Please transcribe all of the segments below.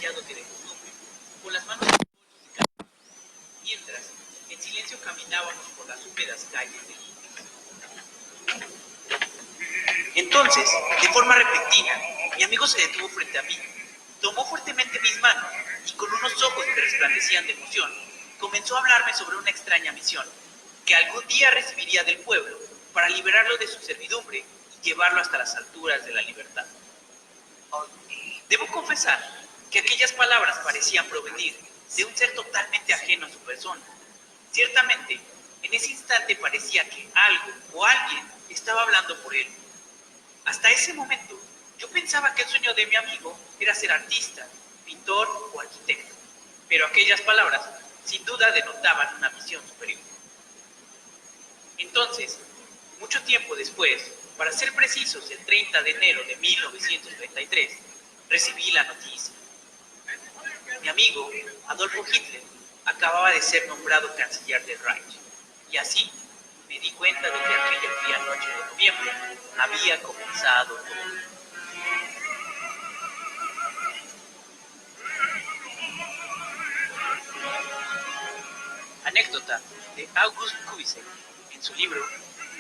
demasiado que de costumbre, con las manos en bolsos de camisa, mientras en silencio caminábamos por las húmedas calles de Lima. Entonces, de forma repentina, mi amigo se detuvo frente a mí, tomó fuertemente mis manos y con unos ojos que resplandecían de emoción, comenzó a hablarme sobre una extraña misión que algún día recibiría del pueblo para liberarlo de su servidumbre y llevarlo hasta las alturas de la libertad. Debo confesar que aquellas palabras parecían provenir de un ser totalmente ajeno a su persona. Ciertamente, en ese instante parecía que algo o alguien estaba hablando por él. Hasta ese momento, yo pensaba que el sueño de mi amigo era ser artista, pintor o arquitecto, pero aquellas palabras sin duda denotaban una visión superior. Entonces, mucho tiempo después, para ser precisos, el 30 de enero de 1933, recibí la noticia. Mi amigo, Adolfo Hitler, acababa de ser nombrado canciller del Reich, y así me di cuenta de que aquella fría noche de noviembre había comenzado todo. Anécdota de August Kubitschek en su libro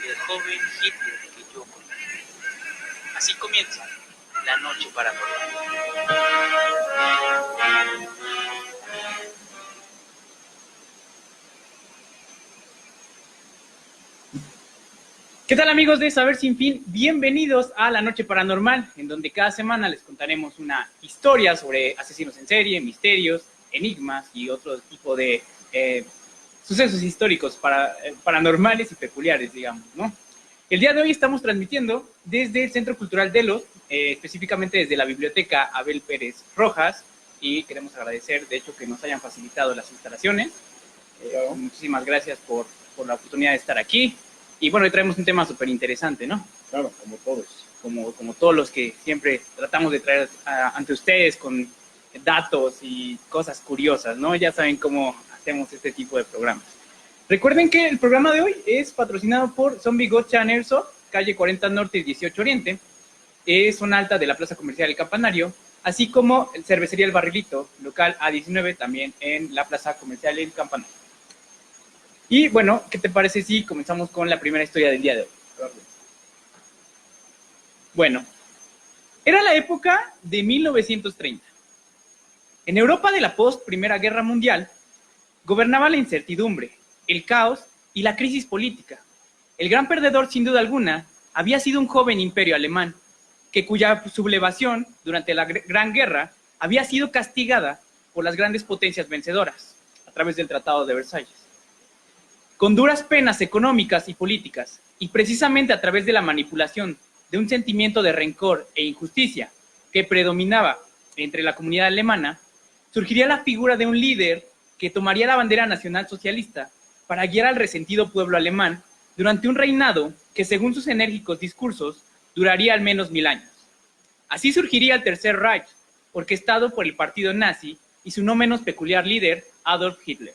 El joven Hitler que yo conocí. Así comienza la noche paranormal. ¿Qué tal, amigos de Saber Sin Fin? Bienvenidos a La Noche Paranormal, en donde cada semana les contaremos una historia sobre asesinos en serie, misterios, enigmas y otro tipo de sucesos históricos paranormales y peculiares, digamos, ¿no? El día de hoy estamos transmitiendo desde el Centro Cultural Delos, específicamente desde la Biblioteca Abel Pérez Rojas, y queremos agradecer, de hecho, que nos hayan facilitado las instalaciones. Muchísimas gracias por la oportunidad de estar aquí. Y bueno, hoy traemos un tema súper interesante, ¿no? Claro, como todos. Como todos los que siempre tratamos de traer ante ustedes con datos y cosas curiosas, ¿no? Ya saben cómo hacemos este tipo de programas. Recuerden que el programa de hoy es patrocinado por Zombie Gotcha Airsoft, calle 40 Norte y 18 Oriente, zona alta de la Plaza Comercial El Campanario, así como el Cervecería El Barrilito, local A19, también en la Plaza Comercial El Campanario. Y bueno, ¿qué te parece si comenzamos con la primera historia del día de hoy? Claro. Bueno, era la época de 1930. En Europa de la post-Primera Guerra Mundial, gobernaba la incertidumbre, el caos y la crisis política. El gran perdedor, sin duda alguna, había sido un joven imperio alemán, cuya sublevación durante la Gran Guerra había sido castigada por las grandes potencias vencedoras, a través del Tratado de Versalles. Con duras penas económicas y políticas, y precisamente a través de la manipulación de un sentimiento de rencor e injusticia que predominaba entre la comunidad alemana, surgiría la figura de un líder que tomaría la bandera nacional socialista para guiar al resentido pueblo alemán durante un reinado que, según sus enérgicos discursos, duraría al menos 1000 años. Así surgiría el Tercer Reich, orquestado por el partido nazi y su no menos peculiar líder, Adolf Hitler.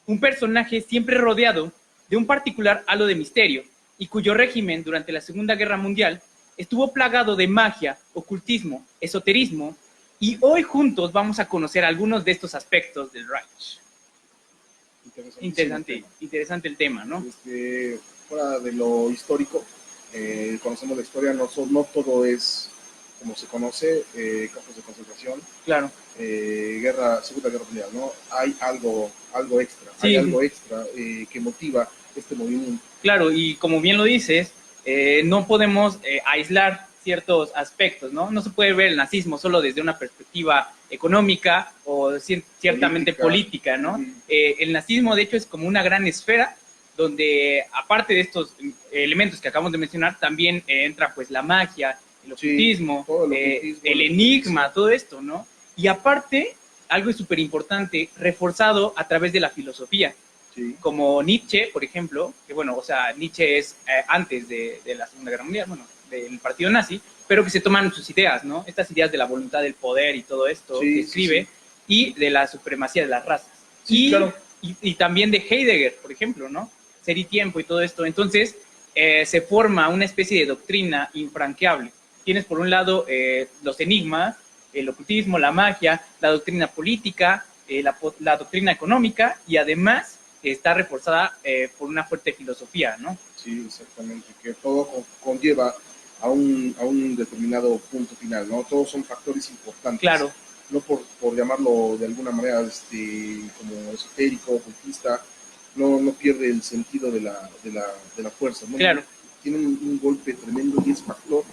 Un personaje siempre rodeado de un particular halo de misterio y cuyo régimen durante la Segunda Guerra Mundial estuvo plagado de magia, ocultismo, esoterismo, y hoy juntos vamos a conocer algunos de estos aspectos del Reich. Interesante el tema, ¿no? Fuera de lo histórico, conocemos la historia, no todo es como se conoce, campos de concentración. Claro. Segunda Guerra Mundial, ¿no? Hay algo extra, sí, hay algo extra que motiva este movimiento. Claro, y como bien lo dices, no podemos aislar ciertos aspectos, ¿no? No se puede ver el nazismo solo desde una perspectiva económica o ciertamente política, ¿no? El nazismo, de hecho, es como una gran esfera donde, aparte de estos elementos que acabamos de mencionar, también entra pues la magia, el ocultismo, el enigma, todo esto, ¿no? Y aparte, algo súper importante, reforzado a través de la filosofía. Sí. Como Nietzsche, por ejemplo, que bueno, o sea, Nietzsche es antes de la Segunda Guerra Mundial, bueno, del partido nazi, pero que se toman sus ideas, ¿no? Estas ideas de la voluntad del poder y todo esto que escribe, y de la supremacía de las razas. Sí, claro. Y también de Heidegger, por ejemplo, ¿no? Ser y tiempo y todo esto. Entonces, se forma una especie de doctrina infranqueable. Tienes por un lado los enigmas, el ocultismo, la magia, la doctrina política, la doctrina económica, y además está reforzada por una fuerte filosofía, ¿no? Sí, exactamente, que todo conlleva a un determinado punto final, ¿no? Todos son factores importantes. Claro. No por llamarlo de alguna manera como esotérico, ocultista, no pierde el sentido de la fuerza, ¿no? Claro. Tiene un golpe tremendo y es factor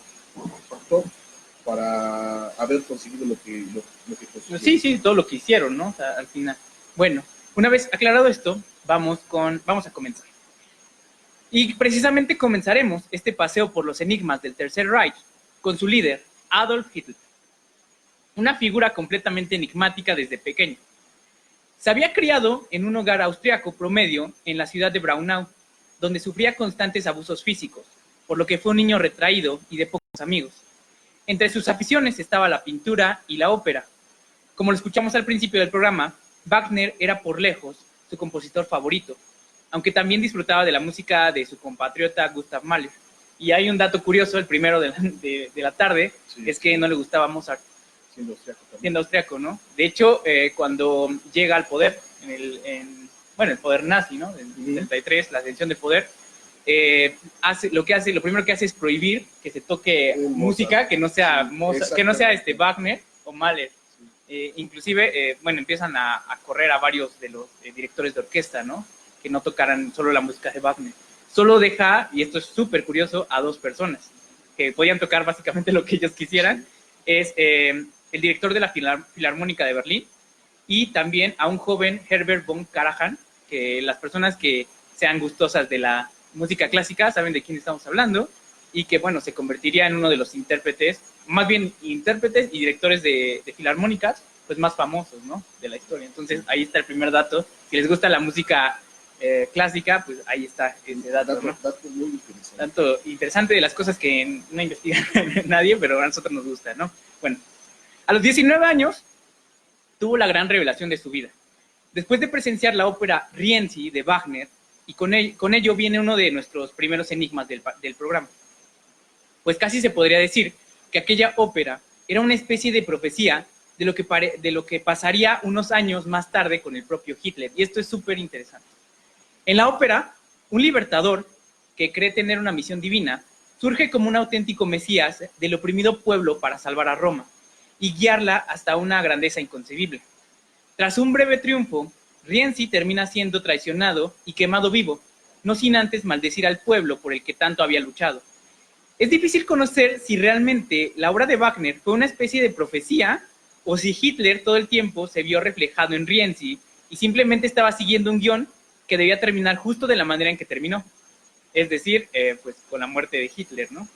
para haber conseguido lo que consiguieron. Sí, todo lo que hicieron, ¿no? O sea, al final. Bueno, una vez aclarado esto, vamos a comenzar. Y precisamente comenzaremos este paseo por los enigmas del Tercer Reich con su líder, Adolf Hitler. Una figura completamente enigmática desde pequeño. Se había criado en un hogar austriaco promedio en la ciudad de Braunau, donde sufría constantes abusos físicos, por lo que fue un niño retraído y de pocos amigos. Entre sus aficiones estaba la pintura y la ópera. Como lo escuchamos al principio del programa, Wagner era por lejos su compositor favorito, aunque también disfrutaba de la música de su compatriota Gustav Mahler. Y hay un dato curioso, el primero de la tarde, sí, es que no le gustaba Mozart. Siendo austriaco, ¿no? De hecho, cuando llega al poder, el poder nazi, ¿no? En 1933, la ascensión de poder, lo primero que hace es prohibir que se toque música que no sea Mozart, que no sea Wagner o Mahler. Inclusive, empiezan a correr a varios de los directores de orquesta, ¿no? Que no tocaran solo la música de Wagner. Solo deja, y esto es súper curioso, a 2 personas que podían tocar básicamente lo que ellos quisieran. Es el director de la Filarmónica de Berlín y también a un joven Herbert von Karajan, que las personas que sean gustosas de la música clásica saben de quién estamos hablando, y que, se convertiría en uno de los intérpretes y directores de filarmónicas, pues más famosos, ¿no? De la historia. Entonces, ahí está el primer dato. Si les gusta la música clásica, pues ahí está ese dato, ¿no? Dato muy interesante. Dato interesante de las cosas que no investiga nadie, pero a nosotros nos gusta, ¿no? Bueno, a los 19 años tuvo la gran revelación de su vida. Después de presenciar la ópera Rienzi de Wagner, y con ello viene uno de nuestros primeros enigmas del programa. Pues casi se podría decir que aquella ópera era una especie de profecía de lo que pasaría unos años más tarde con el propio Hitler. Y esto es súper interesante. En la ópera, un libertador que cree tener una misión divina surge como un auténtico mesías del oprimido pueblo para salvar a Roma y guiarla hasta una grandeza inconcebible. Tras un breve triunfo, Rienzi termina siendo traicionado y quemado vivo, no sin antes maldecir al pueblo por el que tanto había luchado. Es difícil conocer si realmente la obra de Wagner fue una especie de profecía o si Hitler todo el tiempo se vio reflejado en Rienzi y simplemente estaba siguiendo un guión que debía terminar justo de la manera en que terminó. Es decir, pues con la muerte de Hitler, ¿no?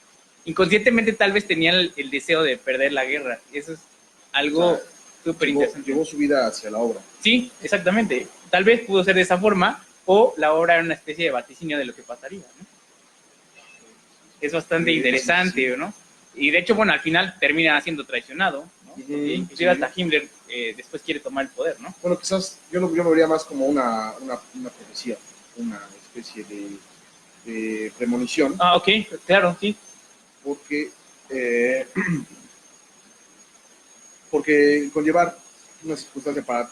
Inconscientemente tal vez tenía el deseo de perder la guerra. Eso es algo súper interesante. Llevó su vida hacia la obra. Sí, exactamente. Tal vez pudo ser de esa forma, o la obra era una especie de vaticinio de lo que pasaría, ¿no? Es bastante interesante, ¿no? Y de hecho, al final termina siendo traicionado, ¿no? Porque inclusive hasta Himmler después quiere tomar el poder, ¿no? Bueno, quizás yo lo vería más como una profecía, una especie de premonición. Ah, ok, claro, sí. Porque conllevar una circunstancia para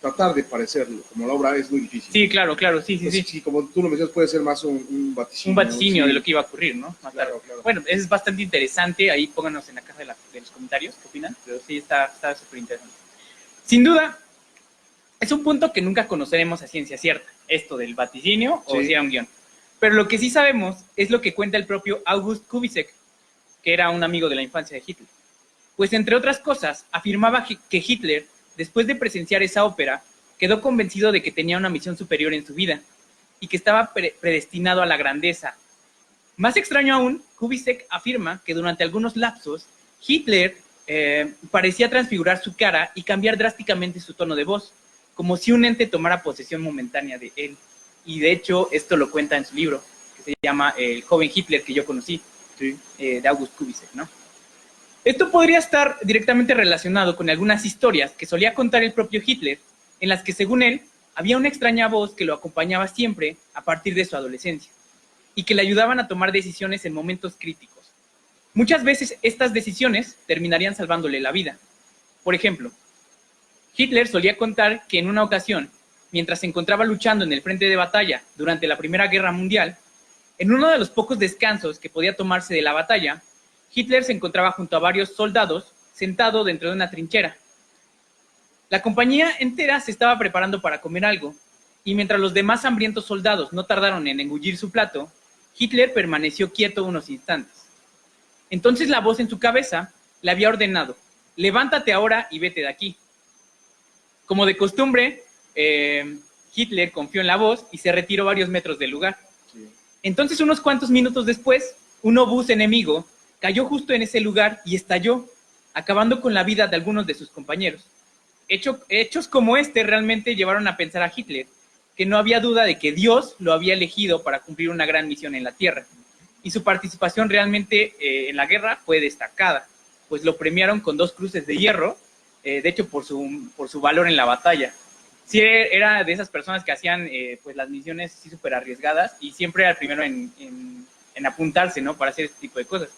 tratar de parecerlo como la obra es muy difícil. Sí, claro, sí. Sí, como tú lo mencionas, puede ser más un vaticinio. Un vaticinio, ¿no? Sí. de lo que iba a ocurrir, ¿no? Más claro. Bueno, es bastante interesante. Ahí pónganos en la caja de los comentarios qué opinan, pero sí está súper interesante. Sin duda, es un punto que nunca conoceremos a ciencia cierta, esto del vaticinio o si era un guión. Pero lo que sí sabemos es lo que cuenta el propio August Kubitschek, que era un amigo de la infancia de Hitler. Pues, entre otras cosas, afirmaba que Hitler, después de presenciar esa ópera, quedó convencido de que tenía una misión superior en su vida y que estaba predestinado a la grandeza. Más extraño aún, Kubitschek afirma que durante algunos lapsos, Hitler parecía transfigurar su cara y cambiar drásticamente su tono de voz, como si un ente tomara posesión momentánea de él. Y de hecho, esto lo cuenta en su libro, que se llama El joven Hitler que yo conocí, sí. De August Kubitschek, ¿no? Esto podría estar directamente relacionado con algunas historias que solía contar el propio Hitler, en las que, según él, había una extraña voz que lo acompañaba siempre a partir de su adolescencia y que le ayudaban a tomar decisiones en momentos críticos. Muchas veces estas decisiones terminarían salvándole la vida, Por ejemplo, Hitler solía contar que en una ocasión, mientras se encontraba luchando en el frente de batalla durante la Primera Guerra Mundial, en uno de los pocos descansos que podía tomarse de la batalla, Hitler se encontraba junto a varios soldados sentado dentro de una trinchera. La compañía entera se estaba preparando para comer algo, y mientras los demás hambrientos soldados no tardaron en engullir su plato, Hitler permaneció quieto unos instantes. Entonces la voz en su cabeza le había ordenado: levántate ahora y vete de aquí. Como de costumbre, Hitler confió en la voz y se retiró varios metros del lugar. Sí. Entonces, unos cuantos minutos después, un obús enemigo cayó justo en ese lugar y estalló, acabando con la vida de algunos de sus compañeros. Hechos como este realmente llevaron a pensar a Hitler que no había duda de que Dios lo había elegido para cumplir una gran misión en la Tierra. Y su participación realmente en la guerra fue destacada, pues lo premiaron con 2 cruces de hierro, de hecho por su valor en la batalla. Sí, era de esas personas que hacían pues las misiones sí súper arriesgadas y siempre era el primero en apuntarse, ¿no? Para hacer este tipo de cosas.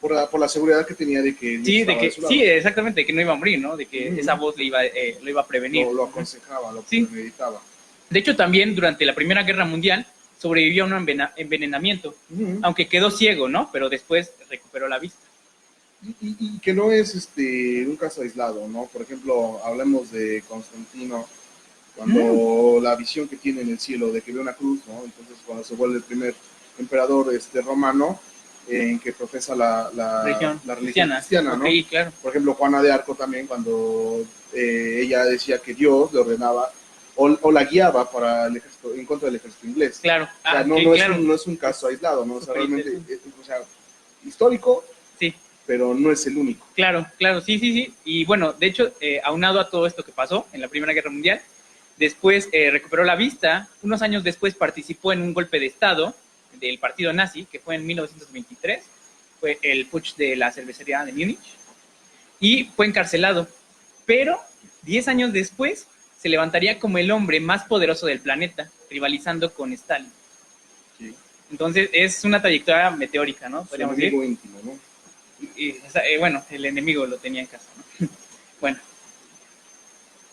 Por la seguridad que tenía de que... Sí, sí, exactamente, de que no iba a morir, ¿no? De que esa voz lo iba a prevenir. Lo aconsejaba, lo Sí. meditaba. De hecho, también durante la Primera Guerra Mundial sobrevivió a un envenenamiento, aunque quedó ciego, ¿no? Pero después recuperó la vista. Y que no es un caso aislado, ¿no? Por ejemplo, hablemos de Constantino, cuando la visión que tiene en el cielo de que ve una cruz, ¿no? Entonces, cuando se vuelve el primer emperador romano, en que profesa la religión cristiana, ¿no? Okay, claro. Por ejemplo, Juana de Arco también, cuando ella decía que Dios le ordenaba o la guiaba para el ejército, en contra del ejército inglés. Claro. O sea, no es un caso aislado, ¿no? O sea, realmente, histórico, sí, pero no es el único. Claro, sí. Y bueno, de hecho, aunado a todo esto que pasó en la Primera Guerra Mundial, después recuperó la vista. Unos años después participó en un golpe de Estado del partido nazi, que fue en 1923, fue el putsch de la cervecería de Múnich, y fue encarcelado. Pero 10 años después se levantaría como el hombre más poderoso del planeta, rivalizando con Stalin. Sí. Entonces es una trayectoria meteórica, ¿no? Su amigo íntimo, ¿no? Bueno, el enemigo lo tenía en casa, ¿no? Bueno,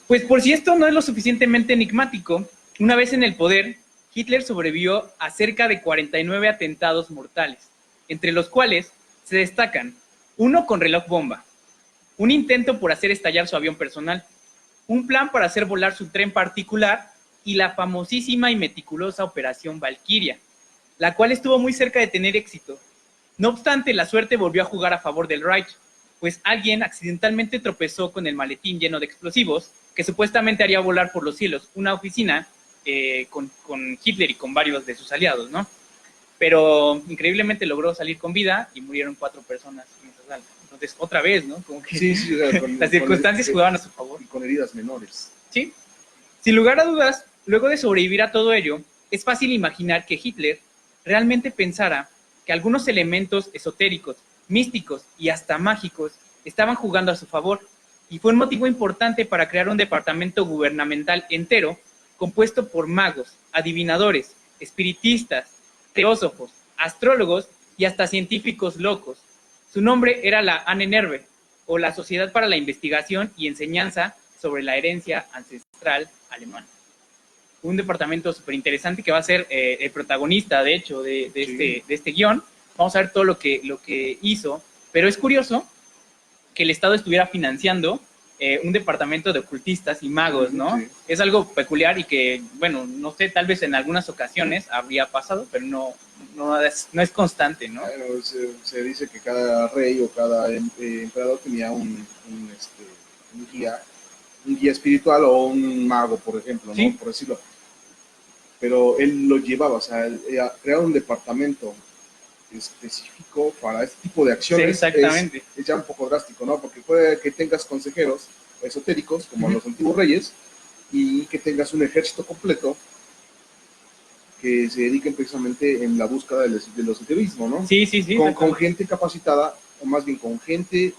pues por si esto no es lo suficientemente enigmático, una vez en el poder, Hitler sobrevivió a cerca de 49 atentados mortales, entre los cuales se destacan uno con reloj bomba, un intento por hacer estallar su avión personal, un plan para hacer volar su tren particular y la famosísima y meticulosa Operación Valquiria, la cual estuvo muy cerca de tener éxito. No obstante, la suerte volvió a jugar a favor del Reich, pues alguien accidentalmente tropezó con el maletín lleno de explosivos que supuestamente haría volar por los cielos una oficina con Hitler y con varios de sus aliados, ¿no? Pero increíblemente logró salir con vida y murieron 4 personas en esa sala. Entonces, otra vez, ¿no? Como que sí, las circunstancias jugaban a su favor. Y con heridas menores. Sí. Sin lugar a dudas, luego de sobrevivir a todo ello, es fácil imaginar que Hitler realmente pensara que algunos elementos esotéricos, místicos y hasta mágicos estaban jugando a su favor, y fue un motivo importante para crear un departamento gubernamental entero compuesto por magos, adivinadores, espiritistas, teósofos, astrólogos y hasta científicos locos. Su nombre era la Ahnenerbe, o la Sociedad para la Investigación y Enseñanza sobre la Herencia Ancestral Alemana. Un departamento súper interesante que va a ser el protagonista, de hecho, de este guión. Vamos a ver todo lo que hizo, pero es curioso que el Estado estuviera financiando un departamento de ocultistas y magos, ¿no? Sí. Es algo peculiar y que, bueno, no sé, tal vez en algunas ocasiones habría pasado, pero no es constante, ¿no? Bueno, se dice que cada rey o cada emperador tenía un guía espiritual o un mago, por ejemplo, ¿no? ¿Sí? Por decirlo. Pero él lo llevaba, o sea, crear un departamento específico para este tipo de acciones. Sí, exactamente. Es ya un poco drástico, ¿no? Porque puede que tengas consejeros esotéricos, como los antiguos reyes, y que tengas un ejército completo que se dediquen precisamente en la búsqueda del esoterismo, ¿no? Sí. Con gente capacitada, o más bien con gente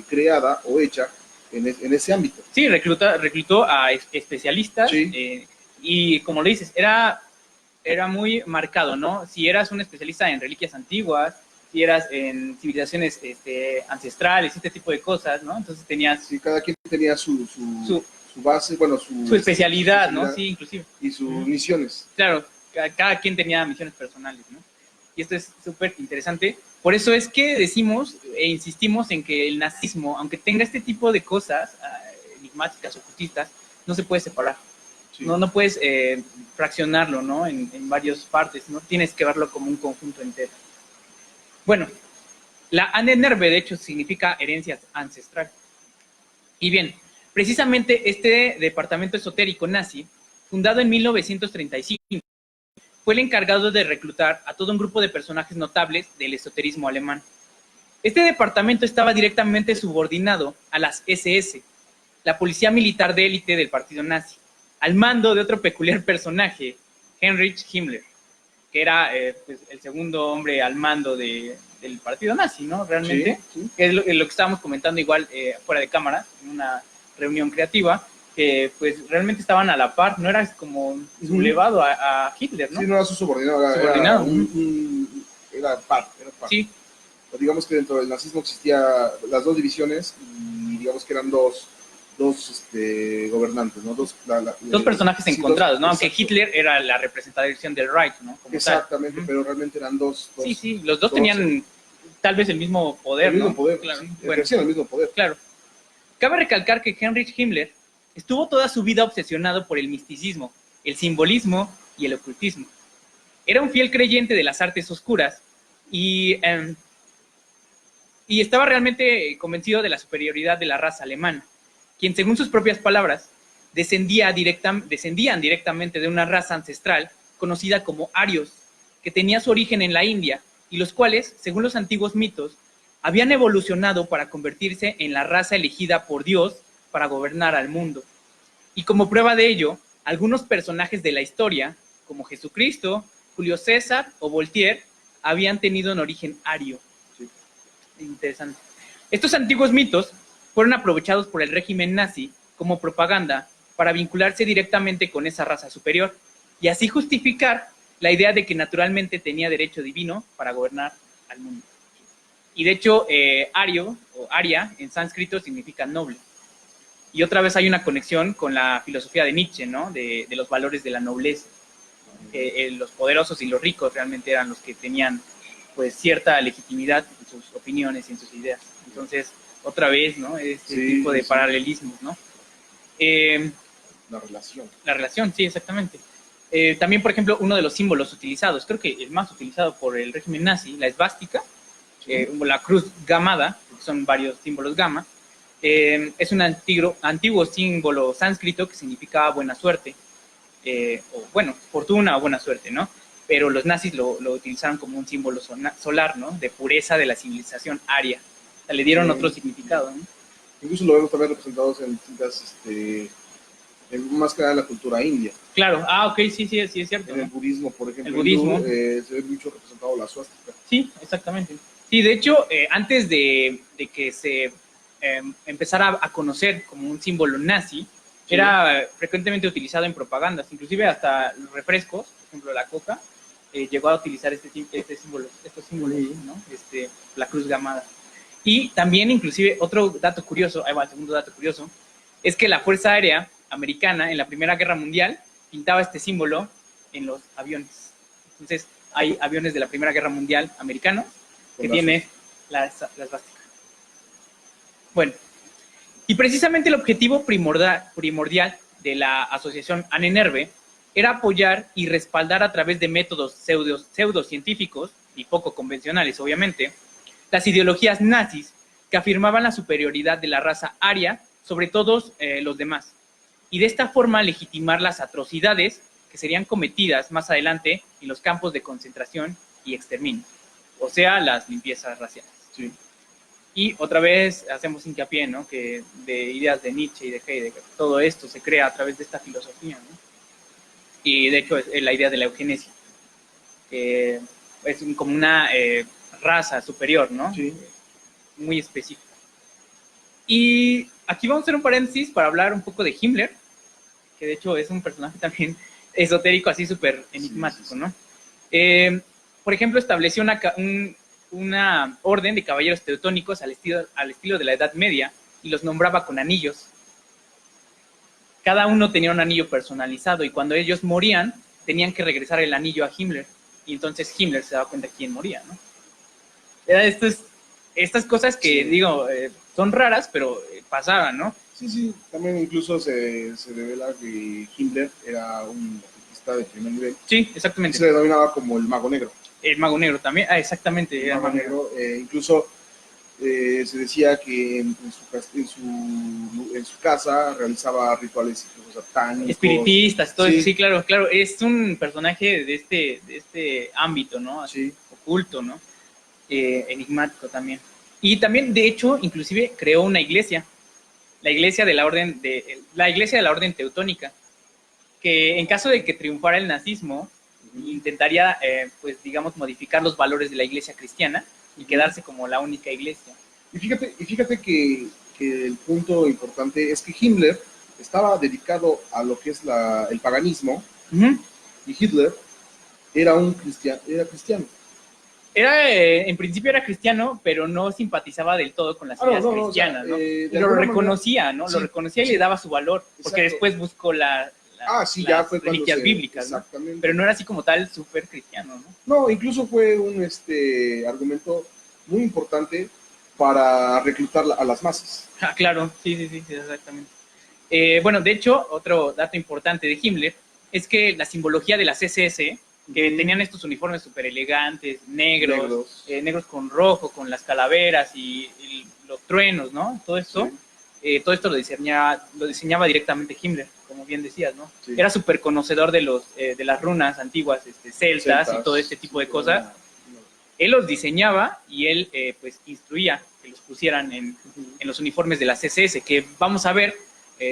creada o hecha en ese ámbito. Sí, reclutó a especialistas, sí. Y como lo dices, era muy marcado, ¿no? Si eras un especialista en reliquias antiguas, si eras en civilizaciones ancestrales, este tipo de cosas, ¿no? Entonces tenías Sí, cada quien tenía su base, bueno, su especialidad, ¿no? Sí, inclusive. Y sus misiones. Claro, cada quien tenía misiones personales, ¿no? Y esto es súper interesante. Por eso es que decimos e insistimos en que el nazismo, aunque tenga este tipo de cosas enigmáticas, ocultistas, no se puede separar. Sí. No puedes fraccionarlo, ¿no? En varias partes, ¿no? Tienes que verlo como un conjunto entero. Bueno, la Ahnenerbe, de hecho, significa herencia ancestral. Y bien, precisamente este departamento esotérico nazi, fundado en 1935, fue el encargado de reclutar a todo un grupo de personajes notables del esoterismo alemán. Este departamento estaba directamente subordinado a las SS, la policía militar de élite del partido nazi, al mando de otro peculiar personaje, Heinrich Himmler, que era pues, el segundo hombre al mando del partido nazi, ¿no? Realmente, sí. Es lo que estábamos comentando igual fuera de cámara, en una reunión creativa, que pues realmente estaban a la par, no era como sublevado a Hitler, ¿no? Sí, no era su subordinado, era par. Sí. Pero digamos que dentro del nazismo existía las dos divisiones y digamos que eran dos gobernantes, ¿no? Dos personajes encontrados, ¿no? Aunque exacto. Hitler era la representación del Reich, ¿no? Como exactamente, tal. Pero realmente eran dos. Sí, los dos tenían tal vez el mismo poder, el mismo ¿no? poder, claro. Sí, bueno, ejercían el mismo poder. Claro. Cabe recalcar que Heinrich Himmler estuvo toda su vida obsesionado por el misticismo, el simbolismo y el ocultismo. Era un fiel creyente de las artes oscuras y estaba realmente convencido de la superioridad de la raza alemana, quien, según sus propias palabras, descendían directamente de una raza ancestral conocida como arios, que tenía su origen en la India, y los cuales, según los antiguos mitos, habían evolucionado para convertirse en la raza elegida por Dios para gobernar al mundo. Y como prueba de ello, algunos personajes de la historia, como Jesucristo, Julio César o Voltaire, habían tenido un origen ario. Sí. Interesante. Estos antiguos mitos fueron aprovechados por el régimen nazi como propaganda para vincularse directamente con esa raza superior y así justificar la idea de que naturalmente tenía derecho divino para gobernar al mundo. Y de hecho, ario o aria en sánscrito significa noble. Y otra vez hay una conexión con la filosofía de Nietzsche, ¿no? De los valores de la nobleza. Los poderosos y los ricos realmente eran los que tenían pues cierta legitimidad en sus opiniones y en sus ideas. Entonces, otra vez, ¿no? Este tipo de paralelismos, ¿no? La relación. La relación, sí, exactamente. También, por ejemplo, uno de los símbolos utilizados, creo que el más utilizado por el régimen nazi, la esvástica, la cruz gamada, porque son varios símbolos gamma, es un antiguo símbolo sánscrito que significaba buena suerte, o bueno, fortuna o buena suerte, ¿no? Pero los nazis lo utilizaron como un símbolo solar, ¿no? De pureza de la civilización aria. O sea, le dieron otro significado, ¿no? Incluso lo vemos también representados en distintas, más que nada en la cultura india. Claro, ok, sí, es cierto. En el budismo, por ejemplo, el budismo. Se ve mucho representado la suástica. Sí, exactamente. Sí, de hecho, antes de que se empezara a conocer como un símbolo nazi, sí, era frecuentemente utilizado en propagandas, inclusive hasta los refrescos, por ejemplo la Coca, llegó a utilizar estos símbolos, ¿no? La cruz gamada. Y también, inclusive, otro dato curioso, ahí va el segundo dato curioso, es que la Fuerza Aérea Americana en la Primera Guerra Mundial pintaba este símbolo en los aviones. Entonces, hay aviones de la Primera Guerra Mundial americanos que tiene la esvástica. Bueno, y precisamente el objetivo primordial de la asociación Ahnenerbe era apoyar y respaldar a través de métodos pseudocientíficos y poco convencionales, obviamente, las ideologías nazis que afirmaban la superioridad de la raza aria sobre todos los demás, y de esta forma legitimar las atrocidades que serían cometidas más adelante en los campos de concentración y exterminio, o sea, las limpiezas raciales. Sí. Y otra vez hacemos hincapié, ¿no? Que de ideas de Nietzsche y de Heidegger, todo esto se crea a través de esta filosofía, ¿no? Y de hecho es la idea de la eugenesia, que es como una raza superior, ¿no? Sí. Muy específica. Y aquí vamos a hacer un paréntesis para hablar un poco de Himmler, que de hecho es un personaje también esotérico, así súper enigmático, ¿no? Por ejemplo, estableció una orden de caballeros teutónicos al estilo de la Edad Media y los nombraba con anillos. Cada uno tenía un anillo personalizado y cuando ellos morían, tenían que regresar el anillo a Himmler. Y entonces Himmler se daba cuenta de quién moría, ¿no? Era estas cosas que, digo, son raras, pero pasaban, ¿no? Sí, también incluso se revela que Himmler era un ocultista de primer nivel. Sí, exactamente. Se le denominaba como el mago negro. El mago negro también, exactamente. El mago negro, incluso se decía que en su casa realizaba rituales satánicos. Espiritistas, todo sí. eso, sí, claro. Es un personaje de este ámbito, ¿no? Sí. Oculto, ¿no? Enigmático también. Y también, de hecho, inclusive creó una iglesia, la iglesia de la orden teutónica, que en caso de que triunfara el nazismo, intentaría, pues, digamos, modificar los valores de la iglesia cristiana y quedarse como la única iglesia. Y fíjate que el punto importante es que Himmler estaba dedicado a lo que es el paganismo, y Hitler era cristiano. En principio era cristiano, pero no simpatizaba del todo con las ideas cristianas, ¿no? Y lo reconocía, ¿no? Sí, lo reconocía y le daba su valor, porque después buscó las reliquias bíblicas, ¿no? Pero no era así como tal súper cristiano, ¿no? No, incluso fue un argumento muy importante para reclutar a las masas. Ah, claro, sí, exactamente. Bueno, de hecho, otro dato importante de Himmler es que la simbología de las SS, que tenían estos uniformes súper elegantes, negros con rojo, con las calaveras y los truenos, ¿no? Todo esto, todo esto lo diseñaba directamente Himmler, como bien decías, ¿no? Sí. Era súper conocedor de las runas antiguas, celtas y todo este tipo de cosas. Él los diseñaba y él, pues, instruía que los pusieran en los uniformes de las SS, que vamos a ver,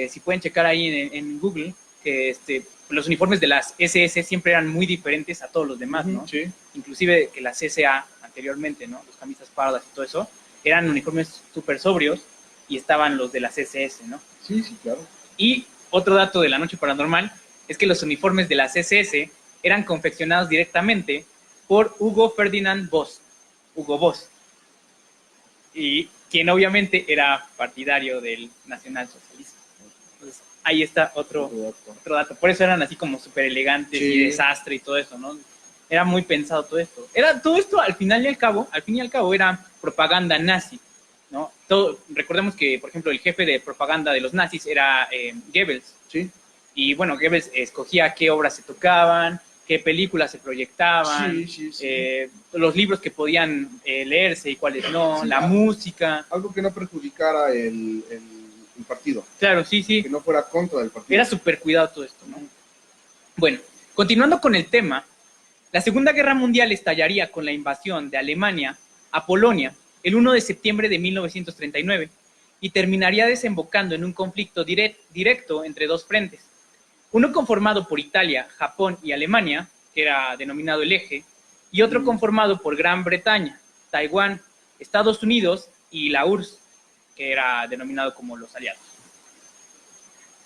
si pueden checar ahí en Google, que los uniformes de las SS siempre eran muy diferentes a todos los demás, ¿no? Sí. Inclusive que las SA anteriormente, ¿no? Los camisas pardas y todo eso, eran uniformes súper sobrios y estaban los de las SS, ¿no? Sí, claro. Y otro dato de la noche paranormal es que los uniformes de las SS eran confeccionados directamente por Hugo Ferdinand Voss, Hugo Boss, y quien obviamente era partidario del nacionalsocialismo. Entonces, ahí está otro dato. Por eso eran así como súper elegantes y desastre y todo eso, ¿no? Era muy pensado todo esto. Todo esto, al fin y al cabo, era propaganda nazi, ¿no? Recordemos que, por ejemplo, el jefe de propaganda de los nazis era Goebbels. Sí. Y bueno, Goebbels escogía qué obras se tocaban, qué películas se proyectaban, los libros que podían leerse y cuáles no, la música. Algo que no perjudicara el partido. Claro, sí. Que no fuera contra del partido. Era súper cuidado todo esto, ¿no? Bueno, continuando con el tema, la Segunda Guerra Mundial estallaría con la invasión de Alemania a Polonia el 1 de septiembre de 1939 y terminaría desembocando en un conflicto directo entre dos frentes. Uno conformado por Italia, Japón y Alemania, que era denominado el Eje, y otro conformado por Gran Bretaña, Taiwán, Estados Unidos y la URSS, que era denominado como los aliados.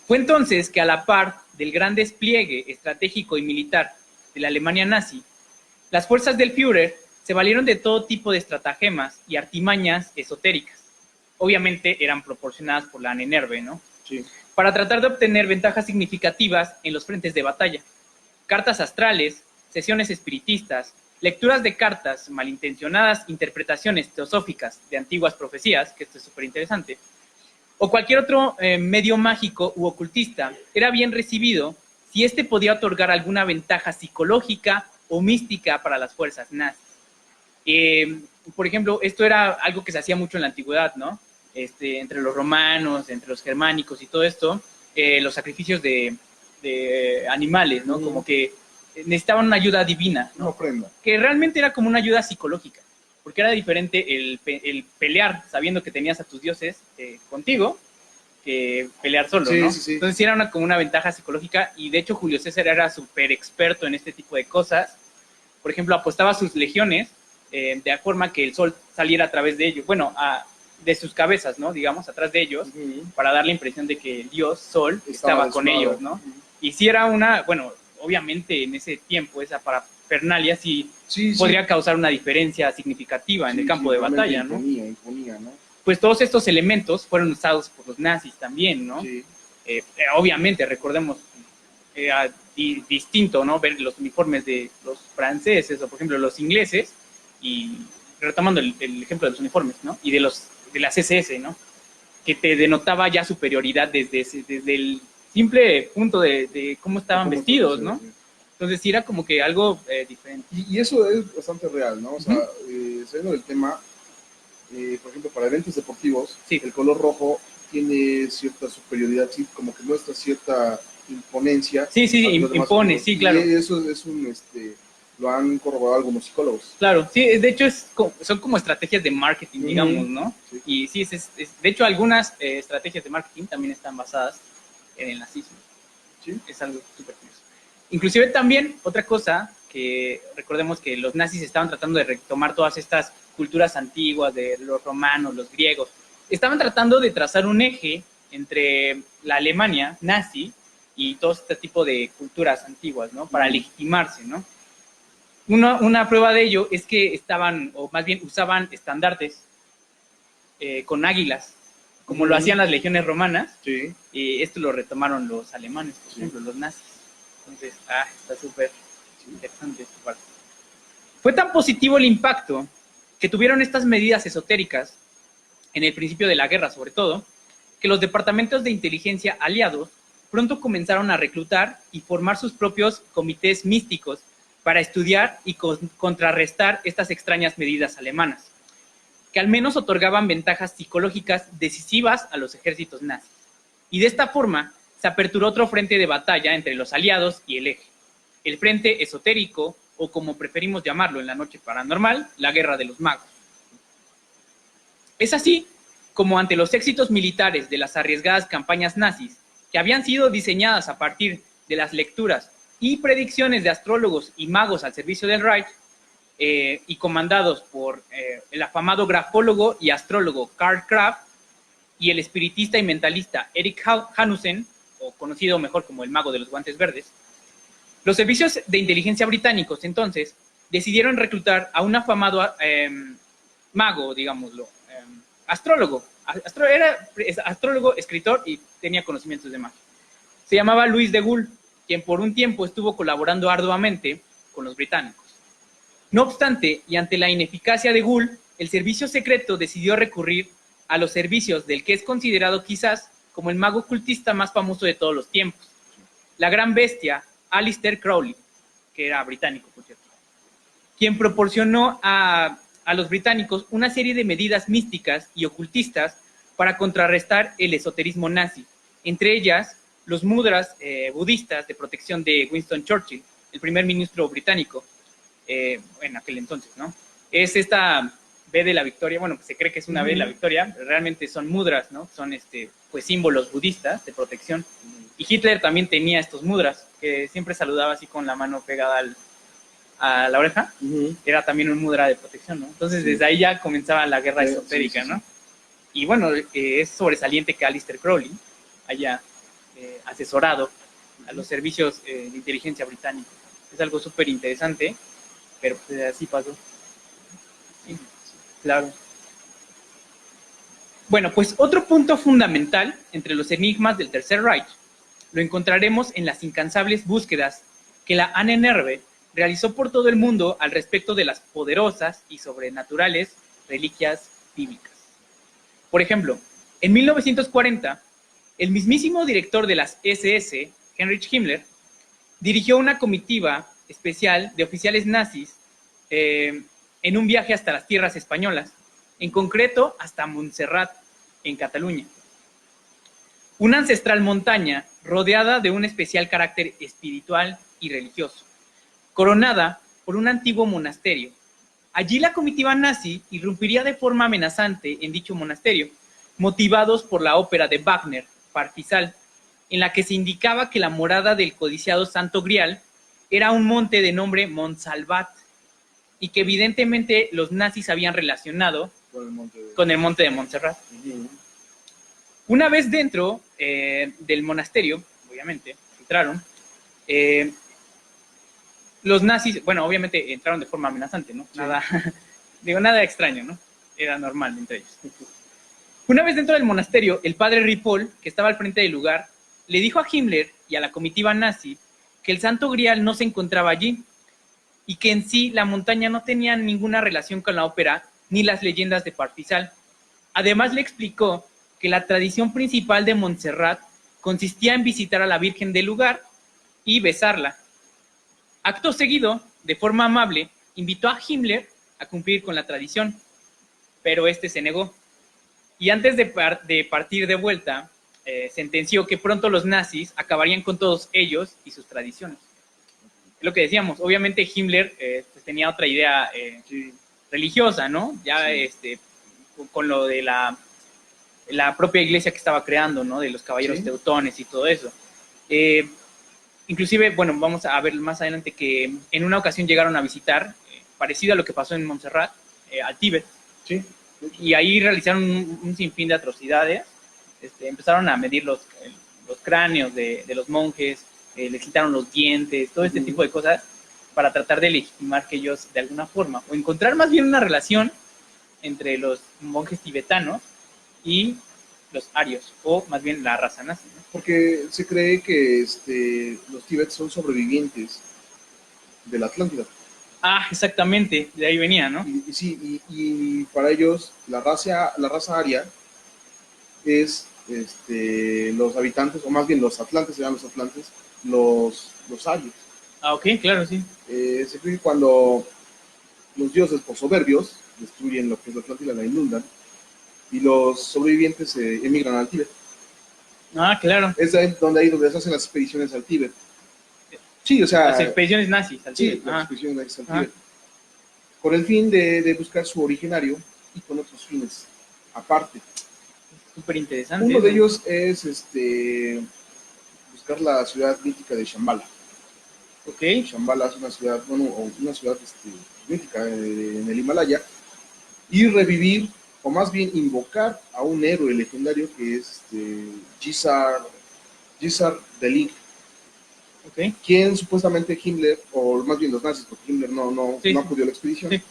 Fue entonces que a la par del gran despliegue estratégico y militar de la Alemania nazi, las fuerzas del Führer se valieron de todo tipo de estratagemas y artimañas esotéricas. Obviamente eran proporcionadas por la Ahnenerbe, ¿no? Sí. Para tratar de obtener ventajas significativas en los frentes de batalla. Cartas astrales, sesiones espiritistas, lecturas de cartas, malintencionadas interpretaciones teosóficas de antiguas profecías, que esto es súper interesante, o cualquier otro medio mágico u ocultista, era bien recibido si éste podía otorgar alguna ventaja psicológica o mística para las fuerzas nazis. Por ejemplo, esto era algo que se hacía mucho en la antigüedad, ¿no? Entre los romanos, entre los germánicos y todo esto, los sacrificios de animales, ¿no? Como que necesitaban una ayuda divina, ¿no? Ofrenda. Que realmente era como una ayuda psicológica, porque era diferente el pelear sabiendo que tenías a tus dioses contigo, que pelear solo, ¿no? Sí. Entonces era como una ventaja psicológica, y de hecho Julio César era súper experto en este tipo de cosas. Por ejemplo, apostaba sus legiones de forma que el sol saliera a través de ellos, bueno, de sus cabezas, ¿no? Digamos, atrás de ellos, para dar la impresión de que el dios Sol estaba con ellos, ¿no? Y si era obviamente en ese tiempo esa parafernalia sí, Sí, sí. podría causar una diferencia significativa en el campo de realmente batalla, ¿no? Imponía, ¿no? Pues todos estos elementos fueron usados por los nazis también, ¿no? Sí. Obviamente, recordemos, era distinto, ¿no? Ver los uniformes de los franceses o, por ejemplo, los ingleses, y retomando el ejemplo de los uniformes, ¿no? Y de las SS, ¿no? Que te denotaba ya superioridad desde el simple punto de cómo estaban vestidos, ¿no? Sí. Entonces sí era como que algo diferente. Y eso es bastante real, ¿no? O sea, saliendo del tema, por ejemplo, para eventos deportivos, Sí. el color rojo tiene cierta superioridad, sí, como que muestra cierta imponencia. Sí, sí, a los demás impone, colores. sí, claro. Y eso es lo han corroborado algunos psicólogos. Claro, sí, de hecho son como estrategias de marketing, digamos, ¿no? Sí. Y sí, de hecho algunas estrategias de marketing también están basadas en el nazismo. Sí. Es algo súper curioso. Inclusive también otra cosa que recordemos que los nazis estaban tratando de retomar todas estas culturas antiguas de los romanos, los griegos. Estaban tratando de trazar un eje entre la Alemania nazi y todo este tipo de culturas antiguas, ¿no? Para legitimarse, ¿no? Una prueba de ello es que estaban, o más bien usaban estandartes con águilas, como lo hacían las legiones romanas. Sí. Y esto lo retomaron los alemanes, por ejemplo, los nazis. Entonces, está súper interesante esta parte. Fue tan positivo el impacto que tuvieron estas medidas esotéricas, en el principio de la guerra sobre todo, que los departamentos de inteligencia aliados pronto comenzaron a reclutar y formar sus propios comités místicos para estudiar y contrarrestar estas extrañas medidas alemanas, que al menos otorgaban ventajas psicológicas decisivas a los ejércitos nazis. Y de esta forma se aperturó otro frente de batalla entre los aliados y el eje, el frente esotérico, o como preferimos llamarlo en la noche paranormal, la guerra de los magos. Es así como ante los éxitos militares de las arriesgadas campañas nazis, que habían sido diseñadas a partir de las lecturas y predicciones de astrólogos y magos al servicio del Reich, y comandados por el afamado grafólogo y astrólogo Karl Kraft y el espiritista y mentalista Eric Hanussen, o conocido mejor como el mago de los guantes verdes, los servicios de inteligencia británicos entonces decidieron reclutar a un afamado mago, digámoslo, astrólogo. Era astrólogo, escritor y tenía conocimientos de magia. Se llamaba Louis de Gaulle, quien por un tiempo estuvo colaborando arduamente con los británicos. No obstante, y ante la ineficacia de Gaulle, el servicio secreto decidió recurrir a los servicios del que es considerado quizás como el mago ocultista más famoso de todos los tiempos, la gran bestia Aleister Crowley, que era británico, por cierto, quien proporcionó a los británicos una serie de medidas místicas y ocultistas para contrarrestar el esoterismo nazi, entre ellas los mudras budistas de protección de Winston Churchill, el primer ministro británico en aquel entonces, ¿no? Es esta B de la victoria, bueno, pues se cree que es una B de la victoria, pero realmente son mudras, ¿no? Son pues símbolos budistas de protección. Y Hitler también tenía estos mudras, que siempre saludaba así con la mano pegada a la oreja. Era también un mudra de protección, ¿no? Entonces desde ahí ya comenzaba la guerra esotérica, ¿no? Y bueno, es sobresaliente que Aleister Crowley haya asesorado a los servicios de inteligencia británicos. Es algo súper interesante, pero pues así pasó. Sí, claro. Bueno, pues otro punto fundamental entre los enigmas del Tercer Reich lo encontraremos en las incansables búsquedas que la Ahnenerbe realizó por todo el mundo al respecto de las poderosas y sobrenaturales reliquias bíblicas. Por ejemplo, en 1940, el mismísimo director de las SS, Heinrich Himmler, dirigió una comitiva especial de oficiales nazis en un viaje hasta las tierras españolas, en concreto hasta Montserrat, en Cataluña. Una ancestral montaña rodeada de un especial carácter espiritual y religioso, coronada por un antiguo monasterio. Allí la comitiva nazi irrumpiría de forma amenazante en dicho monasterio, motivados por la ópera de Wagner, Partisal, en la que se indicaba que la morada del codiciado Santo Grial era un monte de nombre Montsalvat, y que evidentemente los nazis habían relacionado con el monte de Montserrat. Una vez dentro del monasterio, obviamente, entraron, los nazis, bueno, obviamente entraron de forma amenazante, ¿no? Sí. Nada, digo, nada extraño, ¿no? Era normal entre ellos. Una vez dentro del monasterio, el padre Ripoll, que estaba al frente del lugar, le dijo a Himmler y a la comitiva nazi que el Santo Grial no se encontraba allí y que en sí la montaña no tenía ninguna relación con la ópera ni las leyendas de Partizal. Además le explicó que la tradición principal de Montserrat consistía en visitar a la Virgen del lugar y besarla. Acto seguido, de forma amable, invitó a Himmler a cumplir con la tradición, pero este se negó. Y antes de partir de vuelta, sentenció que pronto los nazis acabarían con todos ellos y sus tradiciones. Es lo que decíamos, obviamente Himmler pues tenía otra idea religiosa, ¿no? Ya Sí. con lo de la propia iglesia que estaba creando, ¿no? De los caballeros Sí. teutones y todo eso. Inclusive, bueno, vamos a ver más adelante que en una ocasión llegaron a visitar, parecido a lo que pasó en Montserrat, al Tíbet. Sí. Y ahí realizaron un sinfín de atrocidades. Empezaron a medir los cráneos de los monjes, les quitaron los dientes, todo este tipo de cosas para tratar de legitimar que ellos de alguna forma, o encontrar más bien una relación entre los monjes tibetanos y los arios, o más bien la raza nazi, ¿no? Porque se cree que los tibets son sobrevivientes de la Atlántida. Ah, exactamente, de ahí venía, ¿no? Y sí, y para ellos la raza aria es los habitantes, o más bien los atlantes, se llaman los atlantes, los arios. Ah, ok, claro, sí. Se cree que cuando los dioses, por soberbios, destruyen lo que es la Atlántida, la inundan, y los sobrevivientes emigran al Tíbet. Ah, claro. Es donde se hacen las expediciones al Tíbet. Sí, o sea... Las expediciones nazis al Sí, Tíbet. las expediciones nazis al Tíbet. Con el fin de buscar su originario y con otros fines aparte. Súper interesante. Uno de ellos es buscar la ciudad mítica de Shambhala. Ok. Shambhala es una ciudad, mítica en el Himalaya, y revivir, o más bien invocar a un héroe legendario que es Gisar Delig, okay, quien supuestamente Himmler, o más bien los nazis, porque Himmler no acudió a la expedición, sí,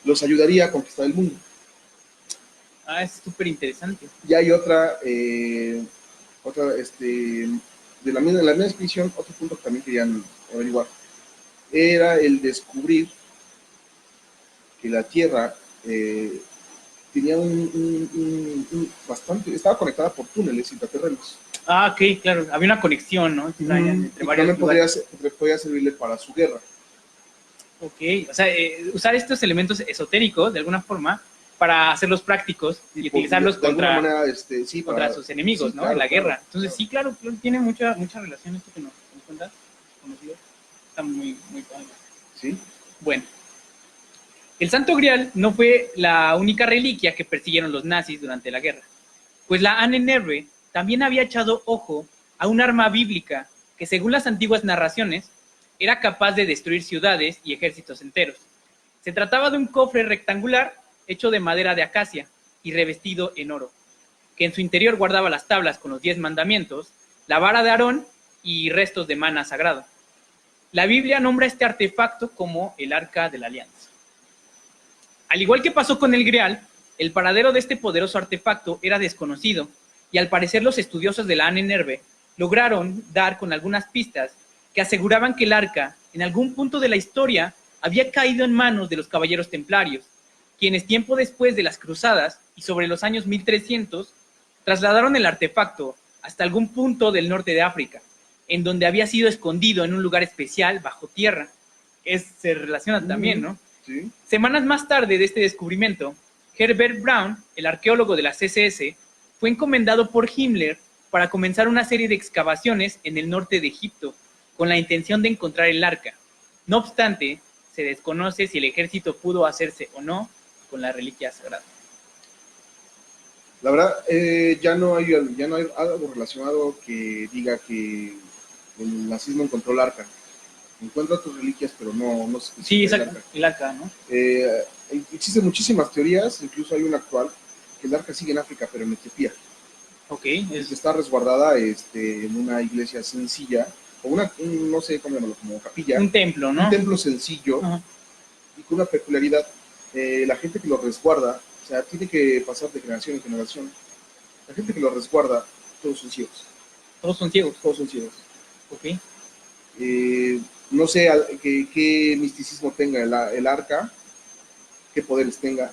los ayudaría a conquistar el mundo. Ah, es súper interesante. Y hay otra, de la misma expedición, otro punto que también querían averiguar, era el descubrir que la Tierra tenía estaba conectada por túneles intraterrenos. Ah, ok, claro, había una conexión, ¿no? Entre varios lugares. Podría servirle para su guerra. Ok, o sea, usar estos elementos esotéricos, de alguna forma, para hacerlos prácticos y utilizarlos contra, manera, contra sus enemigos, ¿no? Claro, en la guerra. Claro. Entonces, sí, claro, tiene mucha relación esto que nos cuentas. Está muy padre. Sí. Bueno, el Santo Grial no fue la única reliquia que persiguieron los nazis durante la guerra, pues la Ahnenerbe también había echado ojo a un arma bíblica que, según las antiguas narraciones, era capaz de destruir ciudades y ejércitos enteros. Se trataba de un cofre rectangular hecho de madera de acacia y revestido en oro, que en su interior guardaba las tablas con los 10 mandamientos, la vara de Aarón y restos de maná sagrado. La Biblia nombra este artefacto como el Arca de la Alianza. Al igual que pasó con el Grial, el paradero de este poderoso artefacto era desconocido, y al parecer los estudiosos de la Ahnenerbe lograron dar con algunas pistas que aseguraban que el arca, en algún punto de la historia, había caído en manos de los caballeros templarios, quienes tiempo después de las cruzadas y sobre los años 1300, trasladaron el artefacto hasta algún punto del norte de África, en donde había sido escondido en un lugar especial bajo tierra. Se relaciona también, ¿no? Sí. Semanas más tarde de este descubrimiento, Herbert Braun, el arqueólogo de la CSS, fue encomendado por Himmler para comenzar una serie de excavaciones en el norte de Egipto, con la intención de encontrar el arca. No obstante, se desconoce si el ejército pudo hacerse o no con la reliquia sagrada. La verdad, ya no hay algo relacionado que diga que el nazismo encontró el arca. Encuentra otras reliquias, pero no sé. Sí, exacto, el arca, ¿no? Existen muchísimas teorías, incluso hay una actual, que el arca sigue en África, pero en Etiopía. Ok. Está resguardada en una iglesia sencilla como no sé cómo llamarlo, como capilla, Un templo, ¿no? un templo sencillo, Ajá. y con una peculiaridad, la gente que lo resguarda, o sea, tiene que pasar de generación en generación, la gente que lo resguarda, todos son ciegos, Todos son ciegos. todos son ciegos. Ok. No sé qué misticismo tenga el arca, qué poderes tenga,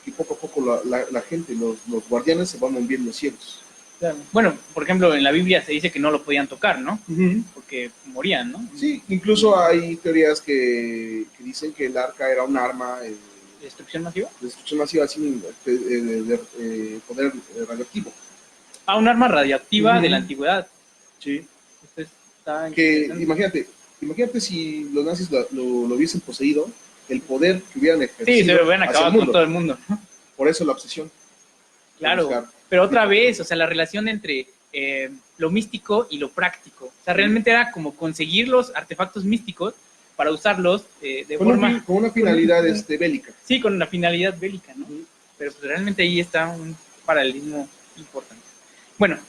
y poco a poco la gente, los guardianes se van volviendo ciegos. Claro. Bueno, por ejemplo, en la Biblia se dice que no lo podían tocar, ¿no? Porque morían, ¿no? Sí, incluso hay teorías que dicen que el arca era un arma ¿Destrucción masiva? de destrucción masiva sin poder radioactivo. Ah, un arma radiactiva de la antigüedad. Sí. Esto está Que interesante. imagínate si los nazis lo hubiesen poseído, el poder que hubieran ejercido Sí, se lo hubieran hacia acabado el mundo. con todo el mundo. Por eso la obsesión. Claro, pero otra vez, o sea, la relación entre lo místico y lo práctico. O sea, realmente era como conseguir los artefactos místicos para usarlos de forma... Con una finalidad bélica. Sí, con una finalidad bélica, ¿no? Pero pues, realmente ahí está un paralelismo importante. Bueno,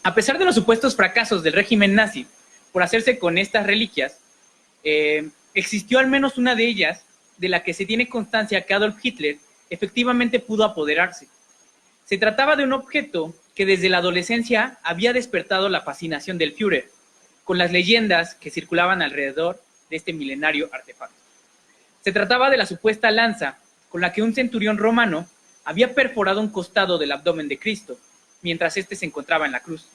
a pesar de los supuestos fracasos del régimen nazi por hacerse con estas reliquias, existió al menos una de ellas de la que se tiene constancia que Adolf Hitler efectivamente pudo apoderarse. Se trataba de un objeto que desde la adolescencia había despertado la fascinación del Führer, con las leyendas que circulaban alrededor de este milenario artefacto. Se trataba de la supuesta lanza con la que un centurión romano había perforado un costado del abdomen de Cristo, mientras éste se encontraba en la cruz.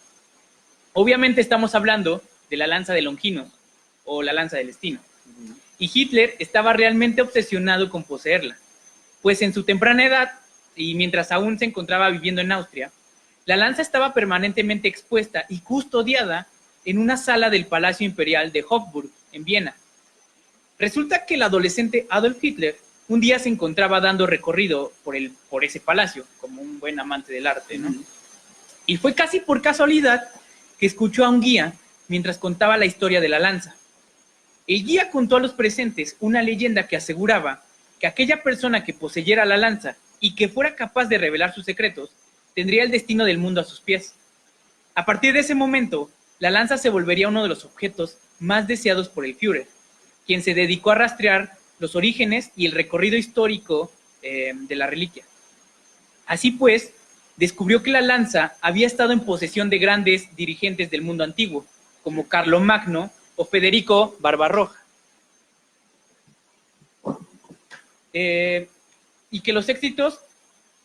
Obviamente estamos hablando de la lanza de Longinos, o la lanza del destino. Y Hitler estaba realmente obsesionado con poseerla, pues en su temprana edad, y mientras aún se encontraba viviendo en Austria, la lanza estaba permanentemente expuesta y custodiada en una sala del Palacio Imperial de Hofburg, en Viena. Resulta que el adolescente Adolf Hitler un día se encontraba dando recorrido por ese palacio, como un buen amante del arte, ¿no? Y fue casi por casualidad que escuchó a un guía mientras contaba la historia de la lanza. El guía contó a los presentes una leyenda que aseguraba que aquella persona que poseyera la lanza y que fuera capaz de revelar sus secretos, tendría el destino del mundo a sus pies. A partir de ese momento, la lanza se volvería uno de los objetos más deseados por el Führer, quien se dedicó a rastrear los orígenes y el recorrido histórico de la reliquia. Así pues, descubrió que la lanza había estado en posesión de grandes dirigentes del mundo antiguo, como Carlomagno o Federico Barbarroja. Y que los éxitos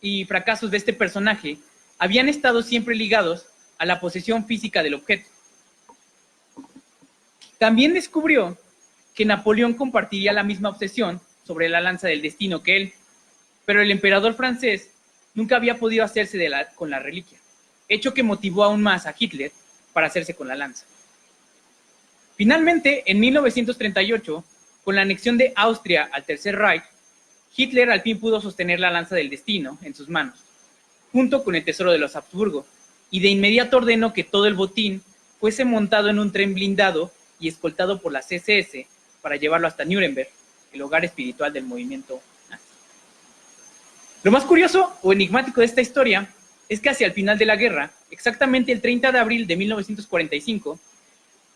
y fracasos de este personaje habían estado siempre ligados a la posesión física del objeto. También descubrió que Napoleón compartiría la misma obsesión sobre la lanza del destino que él, pero el emperador francés nunca había podido hacerse con la reliquia, hecho que motivó aún más a Hitler para hacerse con la lanza. Finalmente, en 1938, con la anexión de Austria al Tercer Reich, Hitler al fin pudo sostener la lanza del destino en sus manos, junto con el tesoro de los Habsburgo, y de inmediato ordenó que todo el botín fuese montado en un tren blindado y escoltado por las SS para llevarlo hasta Nuremberg, el hogar espiritual del movimiento nazi. Lo más curioso o enigmático de esta historia es que hacia el final de la guerra, exactamente el 30 de abril de 1945,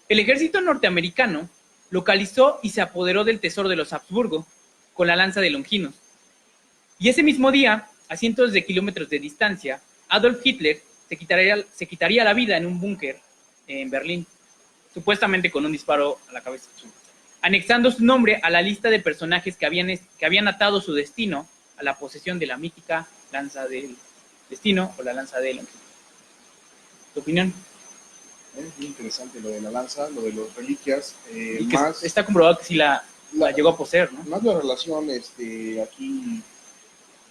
el ejército norteamericano localizó y se apoderó del tesoro de los Habsburgo con la lanza de Longinos. Y ese mismo día, a cientos de kilómetros de distancia, Adolf Hitler se quitaría la vida en un búnker en Berlín, supuestamente con un disparo a la cabeza, anexando su nombre a la lista de personajes que habían atado su destino a la posesión de la mítica lanza del destino o la lanza de Longinos. ¿Tu opinión? Es muy interesante lo de la lanza, lo de las reliquias. Y que está comprobado que sí la llegó a poseer, ¿no? Más la relación aquí,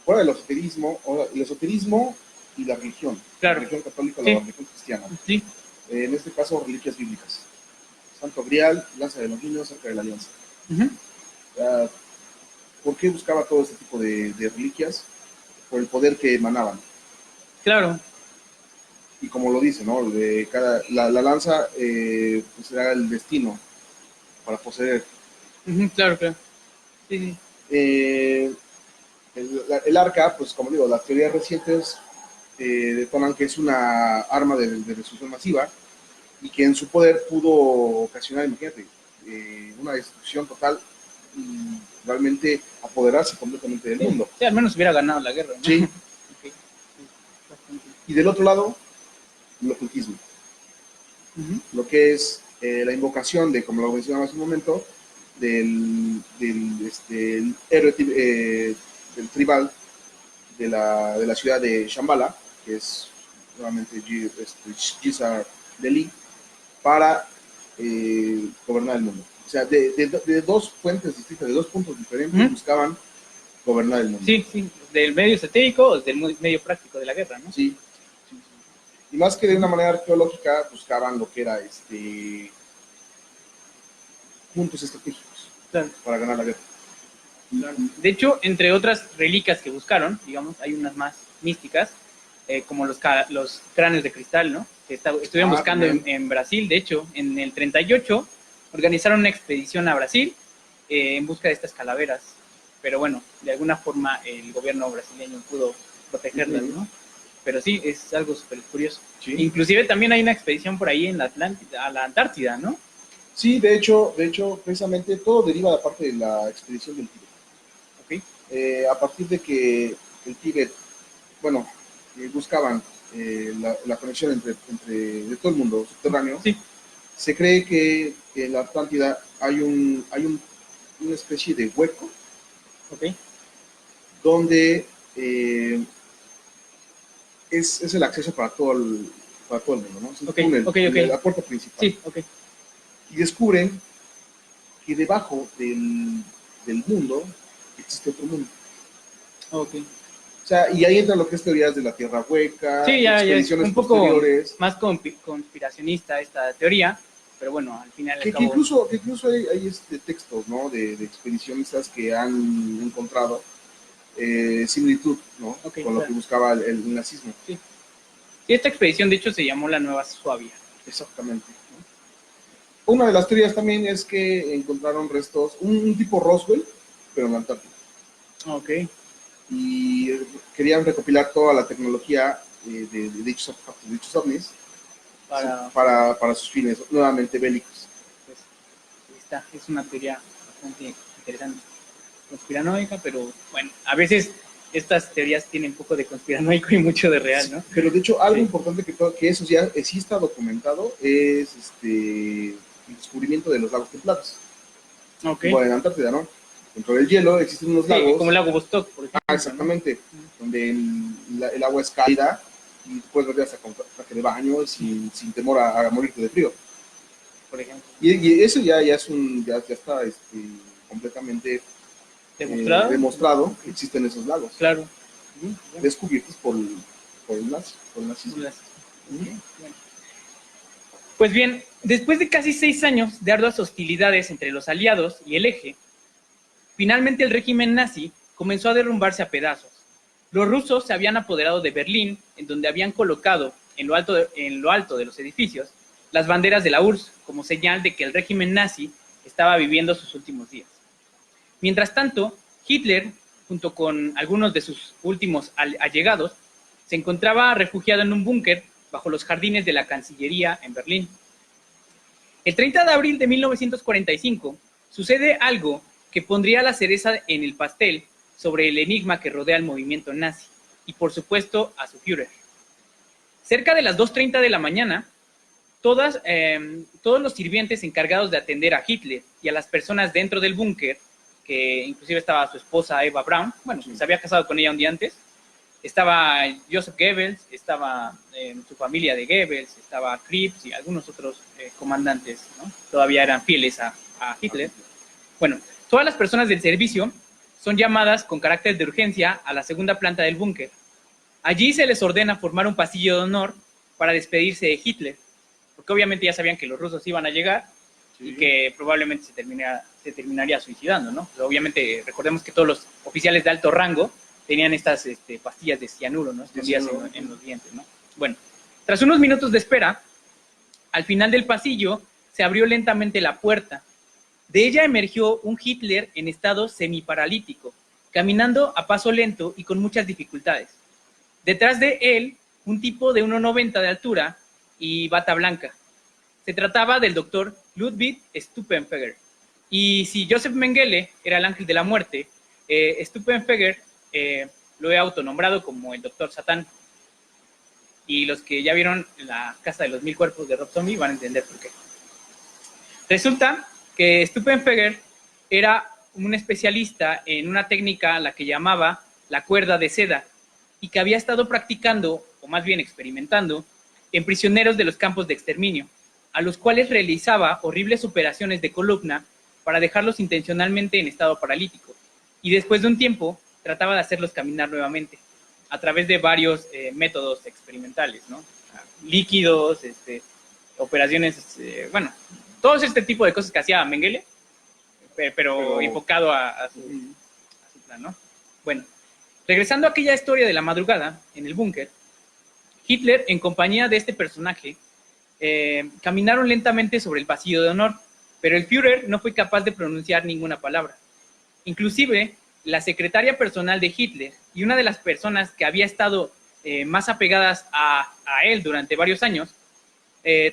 fuera del esoterismo, el esoterismo y la religión. Claro. La religión católica, Sí. la religión cristiana. Sí. En este caso, reliquias bíblicas. Santo Grial, lanza de Longinos, Arca de la Alianza. ¿Por qué buscaba todo este tipo de reliquias? Por el poder que emanaban. Claro. Y como lo dice, ¿no? La lanza pues era el destino para poseer. Claro, claro. Sí, sí. El arca, pues como digo, las teorías recientes detonan que es una arma de destrucción masiva, y que en su poder pudo ocasionar, imagínate, una destrucción total y realmente apoderarse completamente del mundo. Sí, al menos hubiera ganado la guerra, ¿no? Sí. Okay. Sí, bastante. Y del otro lado, el ocultismo, lo que es la invocación de, como lo mencionaba hace un momento, el héroe del tribal de la ciudad de Shambhala, que es nuevamente Gisar Delhi, para gobernar el mundo. O sea, de dos fuentes distintas, de dos puntos diferentes, buscaban gobernar el mundo. Sí, sí, del medio esotérico o del medio práctico de la guerra, ¿no? Sí, sí, sí. Y más que de una manera arqueológica, buscaban lo que era puntos estratégicos, claro, para ganar la guerra. Claro. De hecho, entre otras reliquias que buscaron, digamos, hay unas más místicas, como los cráneos de cristal, ¿no? Que estuvieron buscando en Brasil. De hecho, en el 38 organizaron una expedición a Brasil en busca de estas calaveras. Pero bueno, de alguna forma el gobierno brasileño pudo protegerlas, ¿no? Pero sí, es algo súper curioso. Sí. Inclusive también hay una expedición por ahí en la a la Antártida, ¿no? Sí, de hecho, precisamente todo deriva de parte de la expedición del Tíbet. Okay. A partir de que el Tíbet, bueno, buscaban la conexión entre de todo el mundo subterráneo, sí, se cree que en la Atlántida hay una especie de hueco, okay, donde es el acceso para todo el mundo, ¿no? Es el túnel, la puerta principal. Sí, okay. Y descubren que debajo del mundo existe otro mundo. Okay. O sea, y ahí entra lo que es teorías de la Tierra hueca, sí, expediciones un poco posteriores. Más conspiracionista esta teoría, pero bueno, al final que incluso hay textos, ¿no? de expedicionistas que han encontrado similitud, ¿no? Okay, con lo que buscaba el nazismo. Sí. Sí, esta expedición de hecho se llamó la Nueva Suabia. Exactamente. ¿No? Una de las teorías también es que encontraron restos, un tipo Roswell, pero en la Antártida. Ok. Y querían recopilar toda la tecnología de dichos ovnis para sus fines nuevamente bélicos. Pues, esta es una teoría bastante interesante, conspiranoica, pero bueno, a veces estas teorías tienen poco de conspiranoico y mucho de real, ¿no? Pero de hecho, algo importante que eso ya sí está documentado es el descubrimiento de los lagos templados. Okay. Bueno, en Antártida, ¿no? Dentro del hielo existen unos lagos. Como el lago Vostok, por ejemplo. Exactamente. ¿No? Donde el agua es cálida y puedes beber hasta con traje de baño sin temor a morirte de frío. Por ejemplo. Y eso ya está completamente demostrado que existen esos lagos. Claro. Descubiertos por el nazismo. Okay. Pues bien, después de casi 6 años de arduas hostilidades entre los aliados y el eje, finalmente el régimen nazi comenzó a derrumbarse a pedazos. Los rusos se habían apoderado de Berlín, en donde habían colocado en lo alto de los edificios las banderas de la URSS, como señal de que el régimen nazi estaba viviendo sus últimos días. Mientras tanto, Hitler, junto con algunos de sus últimos allegados, se encontraba refugiado en un búnker bajo los jardines de la Cancillería en Berlín. El 30 de abril de 1945 sucede algo que pondría la cereza en el pastel sobre el enigma que rodea al movimiento nazi y, por supuesto, a su Führer. Cerca de las 2:30 de la mañana, todos los sirvientes encargados de atender a Hitler y a las personas dentro del búnker, que inclusive estaba su esposa Eva Braun, bueno, se había casado con ella un día antes, estaba Joseph Goebbels, estaba su familia de Goebbels, estaba Krebs y algunos otros comandantes, ¿no? Todavía eran fieles a Hitler. Bueno, todas las personas del servicio son llamadas con carácter de urgencia a la segunda planta del búnker. Allí se les ordena formar un pasillo de honor para despedirse de Hitler, porque obviamente ya sabían que los rusos iban a llegar y que probablemente se terminaría suicidando, ¿no? Pero obviamente recordemos que todos los oficiales de alto rango tenían estas pastillas de cianuro, ¿no? Escondidas en los dientes, ¿no? Bueno, tras unos minutos de espera, al final del pasillo se abrió lentamente la puerta. De ella emergió un Hitler en estado semiparalítico, caminando a paso lento y con muchas dificultades. Detrás de él, un tipo de 1,90 de altura y bata blanca. Se trataba del doctor Ludwig Stuppenfeger. Y si Joseph Mengele era el ángel de la muerte, Stuppenfeger lo he autonombrado como el doctor Satán. Y los que ya vieron La Casa de los Mil Cuerpos de Rob Zombie van a entender por qué. Resulta que Stuppenfeger era un especialista en una técnica a la que llamaba la cuerda de seda y que había estado practicando, o más bien experimentando, en prisioneros de los campos de exterminio, a los cuales realizaba horribles operaciones de columna para dejarlos intencionalmente en estado paralítico. Y después de un tiempo, trataba de hacerlos caminar nuevamente, a través de varios métodos experimentales, ¿no? Líquidos, operaciones, bueno, todo este tipo de cosas que hacía Mengele, pero enfocado a su plan, ¿no? Bueno, regresando a aquella historia de la madrugada, en el búnker, Hitler, en compañía de este personaje, caminaron lentamente sobre el pasillo de honor, pero el Führer no fue capaz de pronunciar ninguna palabra. Inclusive, la secretaria personal de Hitler y una de las personas que había estado más apegadas a él durante varios años,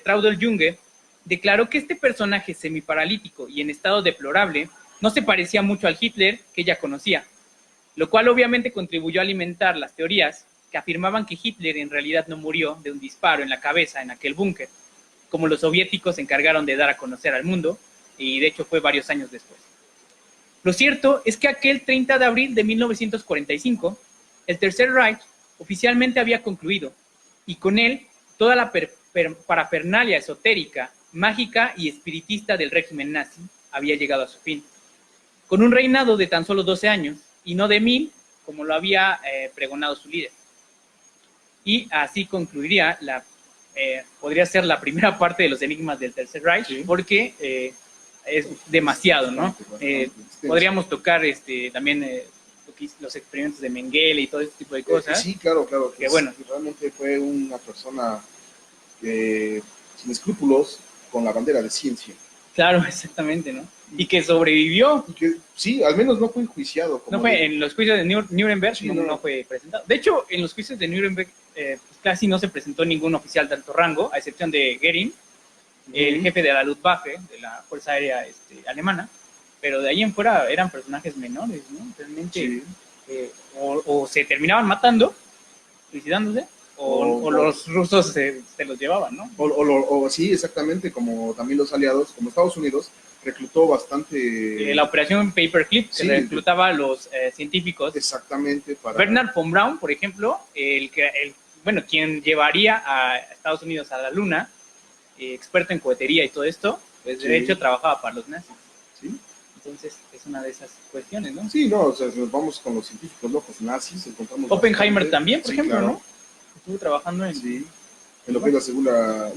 Traudl Junge, declaró que este personaje semiparalítico y en estado deplorable no se parecía mucho al Hitler que ella conocía, lo cual obviamente contribuyó a alimentar las teorías que afirmaban que Hitler en realidad no murió de un disparo en la cabeza en aquel búnker, como los soviéticos se encargaron de dar a conocer al mundo, y de hecho fue varios años después. Lo cierto es que aquel 30 de abril de 1945, el Tercer Reich oficialmente había concluido, y con él toda la parafernalia esotérica, mágica y espiritista del régimen nazi había llegado a su fin. Con un reinado de tan solo 12 años, y no de 1000, como lo había pregonado su líder. Y así concluiría podría ser la primera parte de los enigmas del Tercer Reich, sí, porque es demasiado, ¿no? Podríamos tocar también los experimentos de Mengele y todo este tipo de cosas. Sí, claro. Que bueno, realmente fue una persona sin escrúpulos con la bandera de ciencia. Claro, exactamente, ¿no? Y que sobrevivió. Y que, sí, al menos no fue enjuiciado. No fue en los juicios de Nuremberg, sí, no fue presentado. De hecho, en los juicios de Nuremberg pues casi no se presentó ningún oficial de alto rango, a excepción de Goering, el jefe de la Luftwaffe, de la Fuerza Aérea Alemana, pero de ahí en fuera eran personajes menores, ¿no? Realmente, sí. O se terminaban matando, suicidándose, o los rusos se los llevaban, ¿no? O sí, exactamente, como también los aliados, como Estados Unidos, reclutó bastante... la operación Paperclip, que sí, reclutaba a los científicos. Exactamente. Para... Bernard von Braun, por ejemplo, quien llevaría a Estados Unidos a la Luna, experto en cohetería y todo esto, pues de hecho trabajaba para los nazis. Sí. Entonces, es una de esas cuestiones, ¿no? Sí, no, o sea, si nos vamos con los científicos locos nazis, encontramos... Oppenheimer bastante, también, por ejemplo, claro, claro, ¿no? Estuvo trabajando en... Sí, en lo que es la segunda...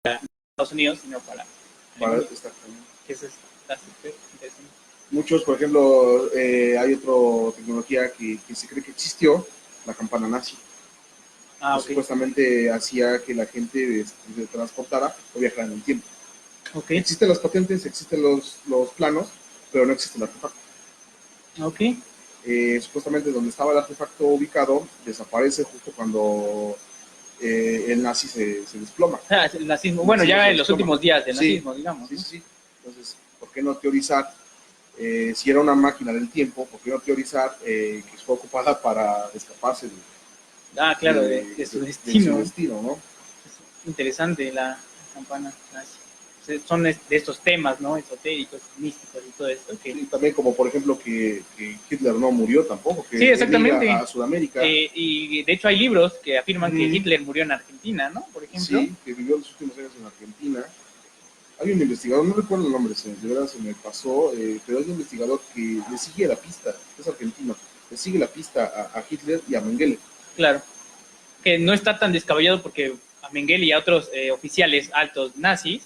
Estados Unidos, sino para esta, que eso está súper interesante. Muchos, por ejemplo, hay otra tecnología que se cree que existió, la campana nazi. Okay. Supuestamente hacía que la gente se transportara o viajara en el tiempo. Okay. Existen las patentes, existen los planos, pero no existe el artefacto. Okay. Supuestamente donde estaba el artefacto ubicado, desaparece justo cuando el nazi se desploma. El nazismo, bueno, ya en los últimos días del nazismo, digamos. Sí, sí. Entonces, ¿por qué no teorizar? Si era una máquina del tiempo, ¿por qué no teorizar que fue ocupada para escaparse claro, de su destino? De su destino, ¿no? Es interesante la campana nazi. Son de estos temas, ¿no? Esotéricos, místicos y todo esto. Que... Sí, también como por ejemplo que Hitler no murió tampoco, que sí, exactamente. A Sudamérica. Y de hecho hay libros que afirman que Hitler murió en Argentina, ¿no? Por ejemplo. Sí, que vivió los últimos años en Argentina. Hay un investigador, no recuerdo el nombre, de verdad se me pasó, pero hay un investigador que le sigue la pista, es argentino, le sigue la pista a Hitler y a Mengele. Claro, que no está tan descabellado porque a Mengele y a otros oficiales altos nazis,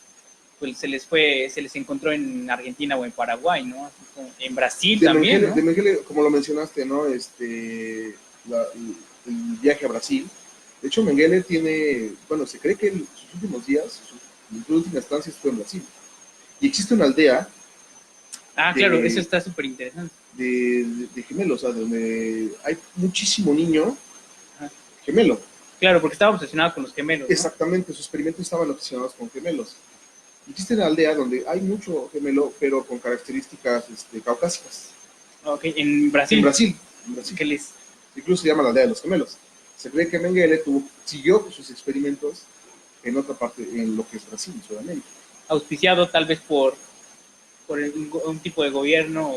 pues se les encontró en Argentina o en Paraguay, ¿no? Así como en Brasil de también, Mengele, ¿no? De Mengele, como lo mencionaste, ¿no? El viaje a Brasil. De hecho, Mengele tiene, bueno, se cree que en sus últimos días, sus últimas estancias fue en Brasil. Y existe una aldea. Claro, eso está súper interesante. De gemelos, o sea, donde hay muchísimo niño gemelo. Claro, porque estaba obsesionado con los gemelos, ¿no? Exactamente, sus experimentos estaban obsesionados con gemelos. Existe una aldea donde hay mucho gemelo, pero con características caucásicas. Ok, en Brasil. En Brasil, en Brasil. ¿Qué les? Incluso se llama la aldea de los gemelos. Se cree que Mengele siguió sus experimentos en otra parte, en lo que es Brasil, Sudamérica. Auspiciado tal vez por un tipo de gobierno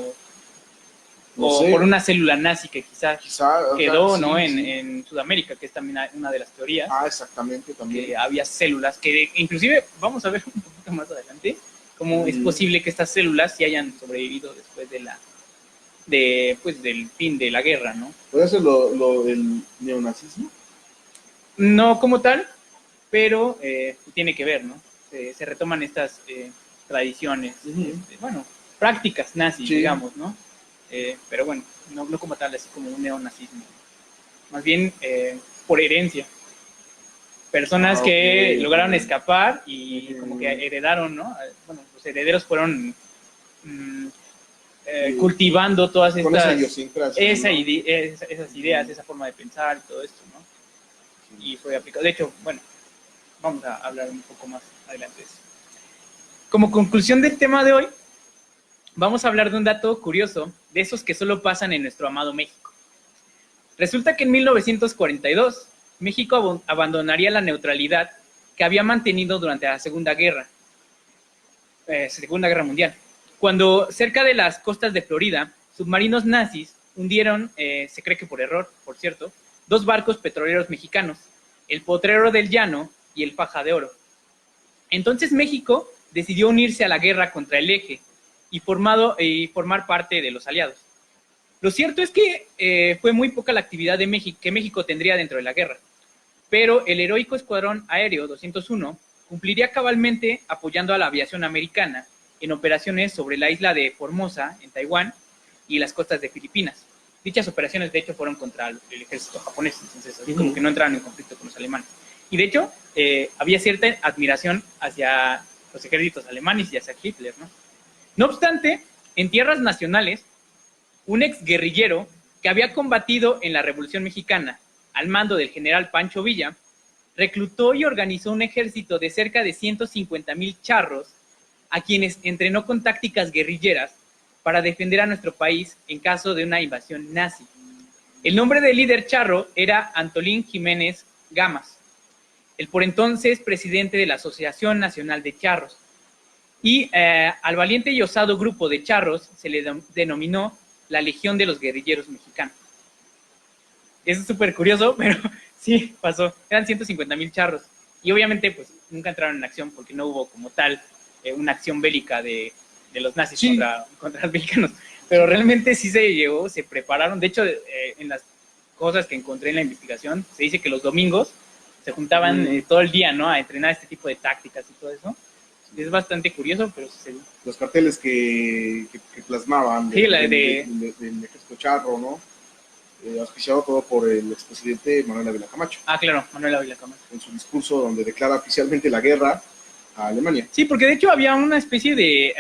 No o sé, por una célula nazi que quizás quizá quedó, sí, ¿no? sí. En Sudamérica, que es también una de las teorías, Exactamente, también. que había células que inclusive, vamos a ver un poquito más adelante, cómo es posible que estas células sí hayan sobrevivido después del fin de la guerra, ¿no? ¿Puede ser el neonazismo? No como tal, pero tiene que ver, ¿no? Se retoman estas tradiciones, bueno, prácticas nazis, Sí. digamos, ¿no? Pero bueno, no como tal, así como un neonazismo. Más bien por herencia. Personas que lograron escapar y como que heredaron, ¿no? Bueno, los herederos fueron cultivando todas Con esa estas... idiosincrasia, ¿no? esas ideas, esa forma de pensar y todo esto, ¿no? Y fue aplicado. De hecho, bueno, vamos a hablar un poco más adelante de eso. Como conclusión del tema de hoy, vamos a hablar de un dato curioso, de esos que solo pasan en nuestro amado México. Resulta que en 1942, México abandonaría la neutralidad que había mantenido durante la Segunda Guerra Mundial, cuando cerca de las costas de Florida, submarinos nazis hundieron, se cree que por error, por cierto, 2 barcos petroleros mexicanos, el Potrero del Llano y el Faja de Oro. Entonces México decidió unirse a la guerra contra el Eje y formar parte de los aliados. Lo cierto es que fue muy poca la actividad que México tendría dentro de la guerra, pero el heroico Escuadrón Aéreo 201 cumpliría cabalmente apoyando a la aviación americana en operaciones sobre la isla de Formosa, en Taiwán, y las costas de Filipinas. Dichas operaciones, de hecho, fueron contra el ejército japonés, entonces así como que no entraron en conflicto con los alemanes. Y de hecho, había cierta admiración hacia los ejércitos alemanes y hacia Hitler, ¿no? No obstante, en tierras nacionales, un exguerrillero que había combatido en la Revolución Mexicana al mando del general Pancho Villa, reclutó y organizó un ejército de cerca de 150,000 charros a quienes entrenó con tácticas guerrilleras para defender a nuestro país en caso de una invasión nazi. El nombre del líder charro era Antolín Jiménez Gamas, el por entonces presidente de la Asociación Nacional de Charros. Y al valiente y osado grupo de charros se le denominó la Legión de los Guerrilleros Mexicanos. Eso es súper curioso, pero sí pasó. Eran 150,000 charros. Y obviamente, pues, nunca entraron en acción porque no hubo como tal una acción bélica de los nazis contra los mexicanos. Pero realmente sí se llegó, se prepararon. De hecho, en las cosas que encontré en la investigación, se dice que los domingos se juntaban todo el día, ¿no? A entrenar este tipo de tácticas y todo eso. Es bastante curioso, pero sucedió. Los carteles que plasmaban del ejército charro, ¿no? Auspiciado todo por el expresidente Manuel Ávila Camacho. Ah, claro, Manuel Ávila Camacho. En su discurso donde declara oficialmente la guerra a Alemania. Sí, porque de hecho había una especie de,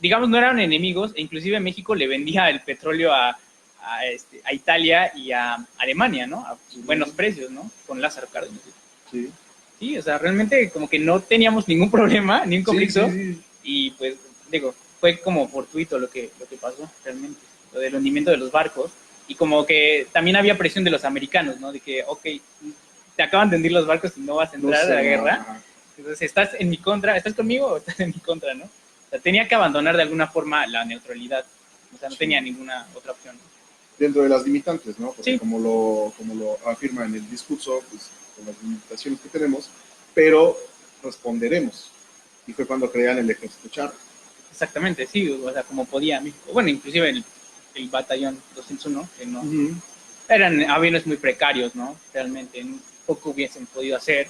digamos, no eran enemigos, e inclusive México le vendía el petróleo a Italia y a Alemania, ¿no? A buenos precios, ¿no? Con Lázaro Cárdenas. Sí. Sí, o sea, realmente como que no teníamos ningún problema, ni un conflicto, sí. Y pues, digo, fue como fortuito lo que pasó, realmente, lo del hundimiento de los barcos, y como que también había presión de los americanos, ¿no? De que, ok, te acaban de hundir los barcos y no vas a entrar a la guerra, entonces, ¿estás en mi contra? ¿Estás conmigo o estás en mi contra, no? O sea, tenía que abandonar de alguna forma la neutralidad, o sea, no tenía ninguna otra opción. Dentro de las limitantes, ¿no? Porque sí, como lo afirma en el discurso, pues con las limitaciones que tenemos, pero responderemos. Y fue cuando crean el ejército charro. Exactamente, sí, o sea, como podía México. Bueno, inclusive el batallón 201, que no, eran aviones muy precarios, ¿no? Realmente, poco hubiesen podido hacer,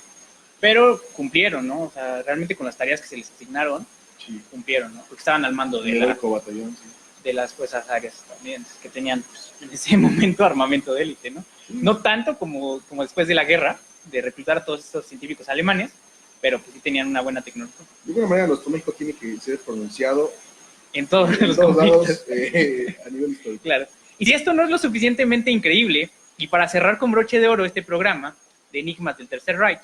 pero cumplieron, ¿no? O sea, realmente con las tareas que se les asignaron, cumplieron, ¿no? Porque estaban al mando de batallón, de las fuerzas aéreas estadounidenses, que tenían pues, en ese momento armamento de élite, ¿no? No tanto como después de la guerra, de reclutar a todos estos científicos alemanes, pero pues sí tenían una buena tecnología. De alguna manera, nuestro México tiene que ser pronunciado en todos los lados a nivel histórico. Claro. Y si esto no es lo suficientemente increíble, y para cerrar con broche de oro este programa, de Enigmas del Tercer Reich.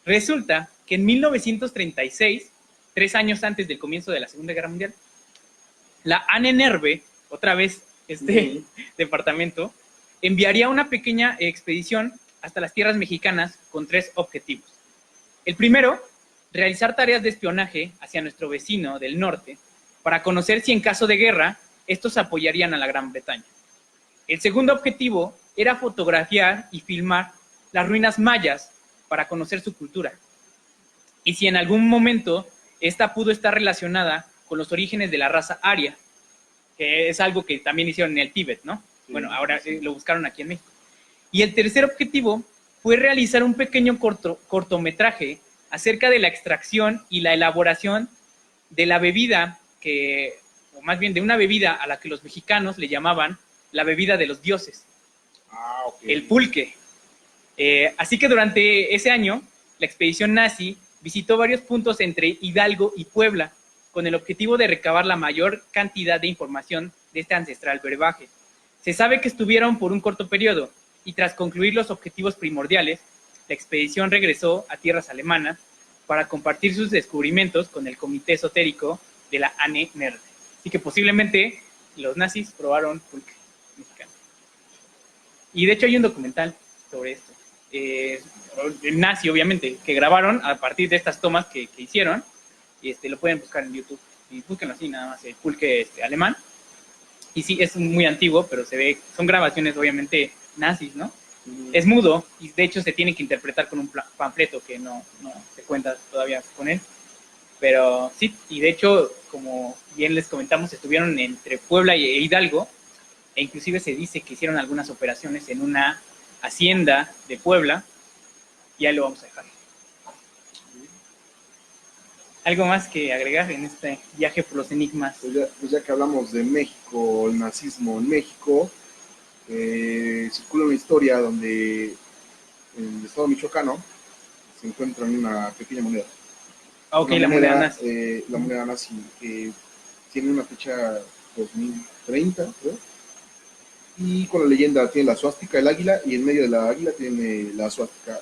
Resulta que en 1936, 3 años antes del comienzo de la Segunda Guerra Mundial, la Ahnenerbe, otra vez departamento, enviaría una pequeña expedición hasta las tierras mexicanas con 3 objetivos. El primero, realizar tareas de espionaje hacia nuestro vecino del norte para conocer si en caso de guerra estos apoyarían a la Gran Bretaña. El segundo objetivo era fotografiar y filmar las ruinas mayas para conocer su cultura. Y si en algún momento esta pudo estar relacionada con los orígenes de la raza aria, que es algo que también hicieron en el Tíbet, ¿no? Sí, bueno, ahora lo buscaron aquí en México. Y el tercer objetivo fue realizar un pequeño cortometraje acerca de la extracción y la elaboración de la bebida o más bien de una bebida a la que los mexicanos le llamaban la bebida de los dioses, el pulque. Así que durante ese año, la expedición nazi visitó varios puntos entre Hidalgo y Puebla, con el objetivo de recabar la mayor cantidad de información de este ancestral brebaje. Se sabe que estuvieron por un corto periodo, y tras concluir los objetivos primordiales, la expedición regresó a tierras alemanas para compartir sus descubrimientos con el comité esotérico de la Ahnenerbe. Así que posiblemente los nazis probaron pulque mexicano. Y de hecho hay un documental sobre esto. El nazi, obviamente, que grabaron a partir de estas tomas que hicieron. Lo pueden buscar en YouTube. Y búsquenlo así, nada más, el pulque alemán. Y sí, es muy antiguo, pero se ve, son grabaciones obviamente nazis, ¿no? Es mudo y de hecho se tiene que interpretar con un panfleto que no se cuenta todavía con él. Pero sí, y de hecho, como bien les comentamos, estuvieron entre Puebla e Hidalgo, e inclusive se dice que hicieron algunas operaciones en una hacienda de Puebla, y ahí lo vamos a dejar. ¿Algo más que agregar en este viaje por los enigmas? Pues ya que hablamos de México, el nazismo en México, circula una historia donde en el estado michoacano se encuentra una pequeña moneda. Ok, la moneda nazi. La moneda nazi tiene una fecha 2030, creo. Y con la leyenda tiene la suástica, el águila, y en medio de la águila tiene la suástica.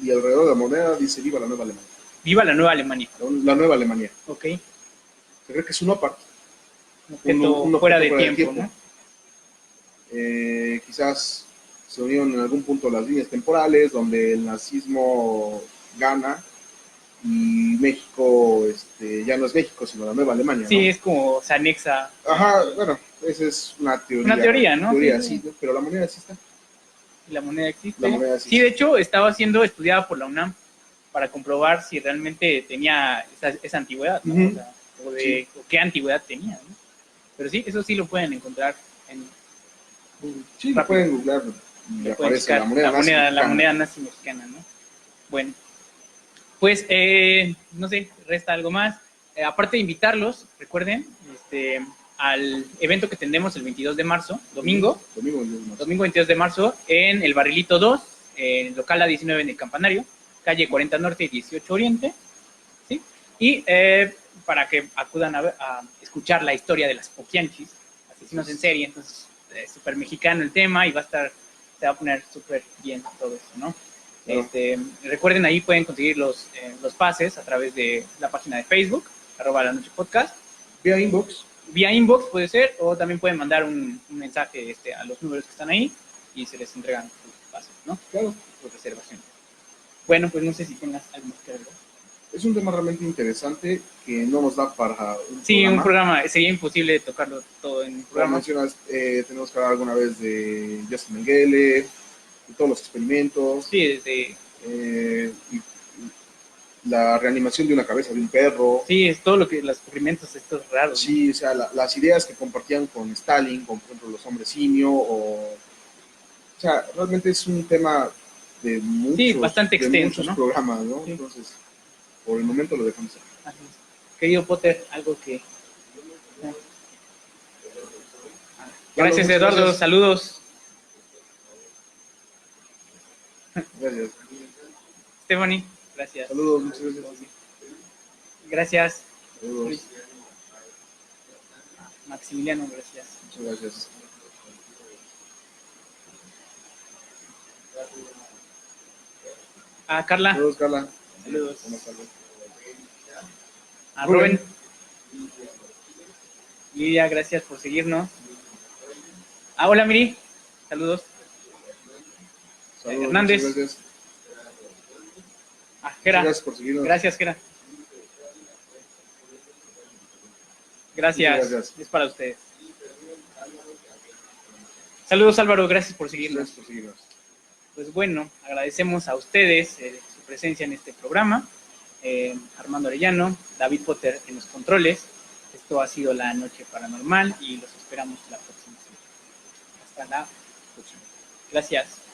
Y alrededor de la moneda dice: viva la nueva Alemania. Viva la nueva Alemania. La nueva Alemania. Ok. Se cree que es un OPART. Un objeto fuera de tiempo, ¿no? Quizás se unieron en algún punto las líneas temporales donde el nazismo gana y México ya no es México, sino la nueva Alemania, sí, ¿no? Es como se anexa. Ajá, bueno, esa es una teoría. Una teoría, ¿no? Teoría, sí, pero la moneda sí está. La moneda existe. La moneda sí, de hecho, estaba siendo estudiada por la UNAM para comprobar si realmente tenía esa antigüedad, ¿no? Uh-huh. O sea, o qué antigüedad tenía, ¿no? Pero sí, eso sí lo pueden encontrar en... Sí, lo pueden googlear. Y aparece la moneda nazi mexicana, ¿no? Bueno, pues, no sé, resta algo más. Aparte de invitarlos, recuerden, al evento que tendremos el 22 de marzo, domingo 22 de marzo, en el Barrilito 2, en el local A19 en el Campanario, calle 40 Norte y 18 Oriente, ¿sí? Y para que acudan a escuchar la historia de las Poquianchis, asesinos en serie. Entonces, súper mexicano el tema y se va a poner súper bien todo eso, ¿no? Recuerden, ahí pueden conseguir los pases a través de la página de Facebook, @lanochepodcast. Vía inbox puede ser, o también pueden mandar un mensaje a los números que están ahí y se les entregan sus pases, ¿no? Claro. Por reservación. Bueno, pues no sé si tengas algo más que agregar. Es un tema realmente interesante que no nos da para un programa. Sería imposible tocarlo todo en un programa. Mencionas, tenemos que hablar alguna vez de Joseph Mengele, de todos los experimentos. Sí, desde... la reanimación de una cabeza de un perro. Sí, es todo lo que los experimentos estos raros. Sí, ¿no? O sea, las ideas que compartían con Stalin, con por ejemplo los hombres simio, o sea, realmente es un tema de muchos, bastante extenso, muchos ¿no? programas, ¿no? Sí. Entonces, por el momento lo dejamos aquí. Así es. Querido Potter, algo que... Gracias, Eduardo. Gracias. Saludos. Gracias. Stephanie, gracias. Saludos, muchas gracias. Gracias. Saludos. Maximiliano, gracias. Muchas gracias. A Carla. Saludos, Carla. Saludos. Buenas tardes. A Rubén. Lidia, gracias por seguirnos. Hola Miri. Saludos. Saludos, Hernández. muchas gracias. Jera. Gracias por seguirnos. Gracias, Jera. Gracias. Muchas gracias. Es para ustedes. Saludos Álvaro, gracias por seguirnos. Gracias por seguirnos. Pues bueno, agradecemos a ustedes su presencia en este programa. Armando Arellano, David Potter en los controles. Esto ha sido La Noche Paranormal y los esperamos la próxima semana. Hasta la próxima. Gracias.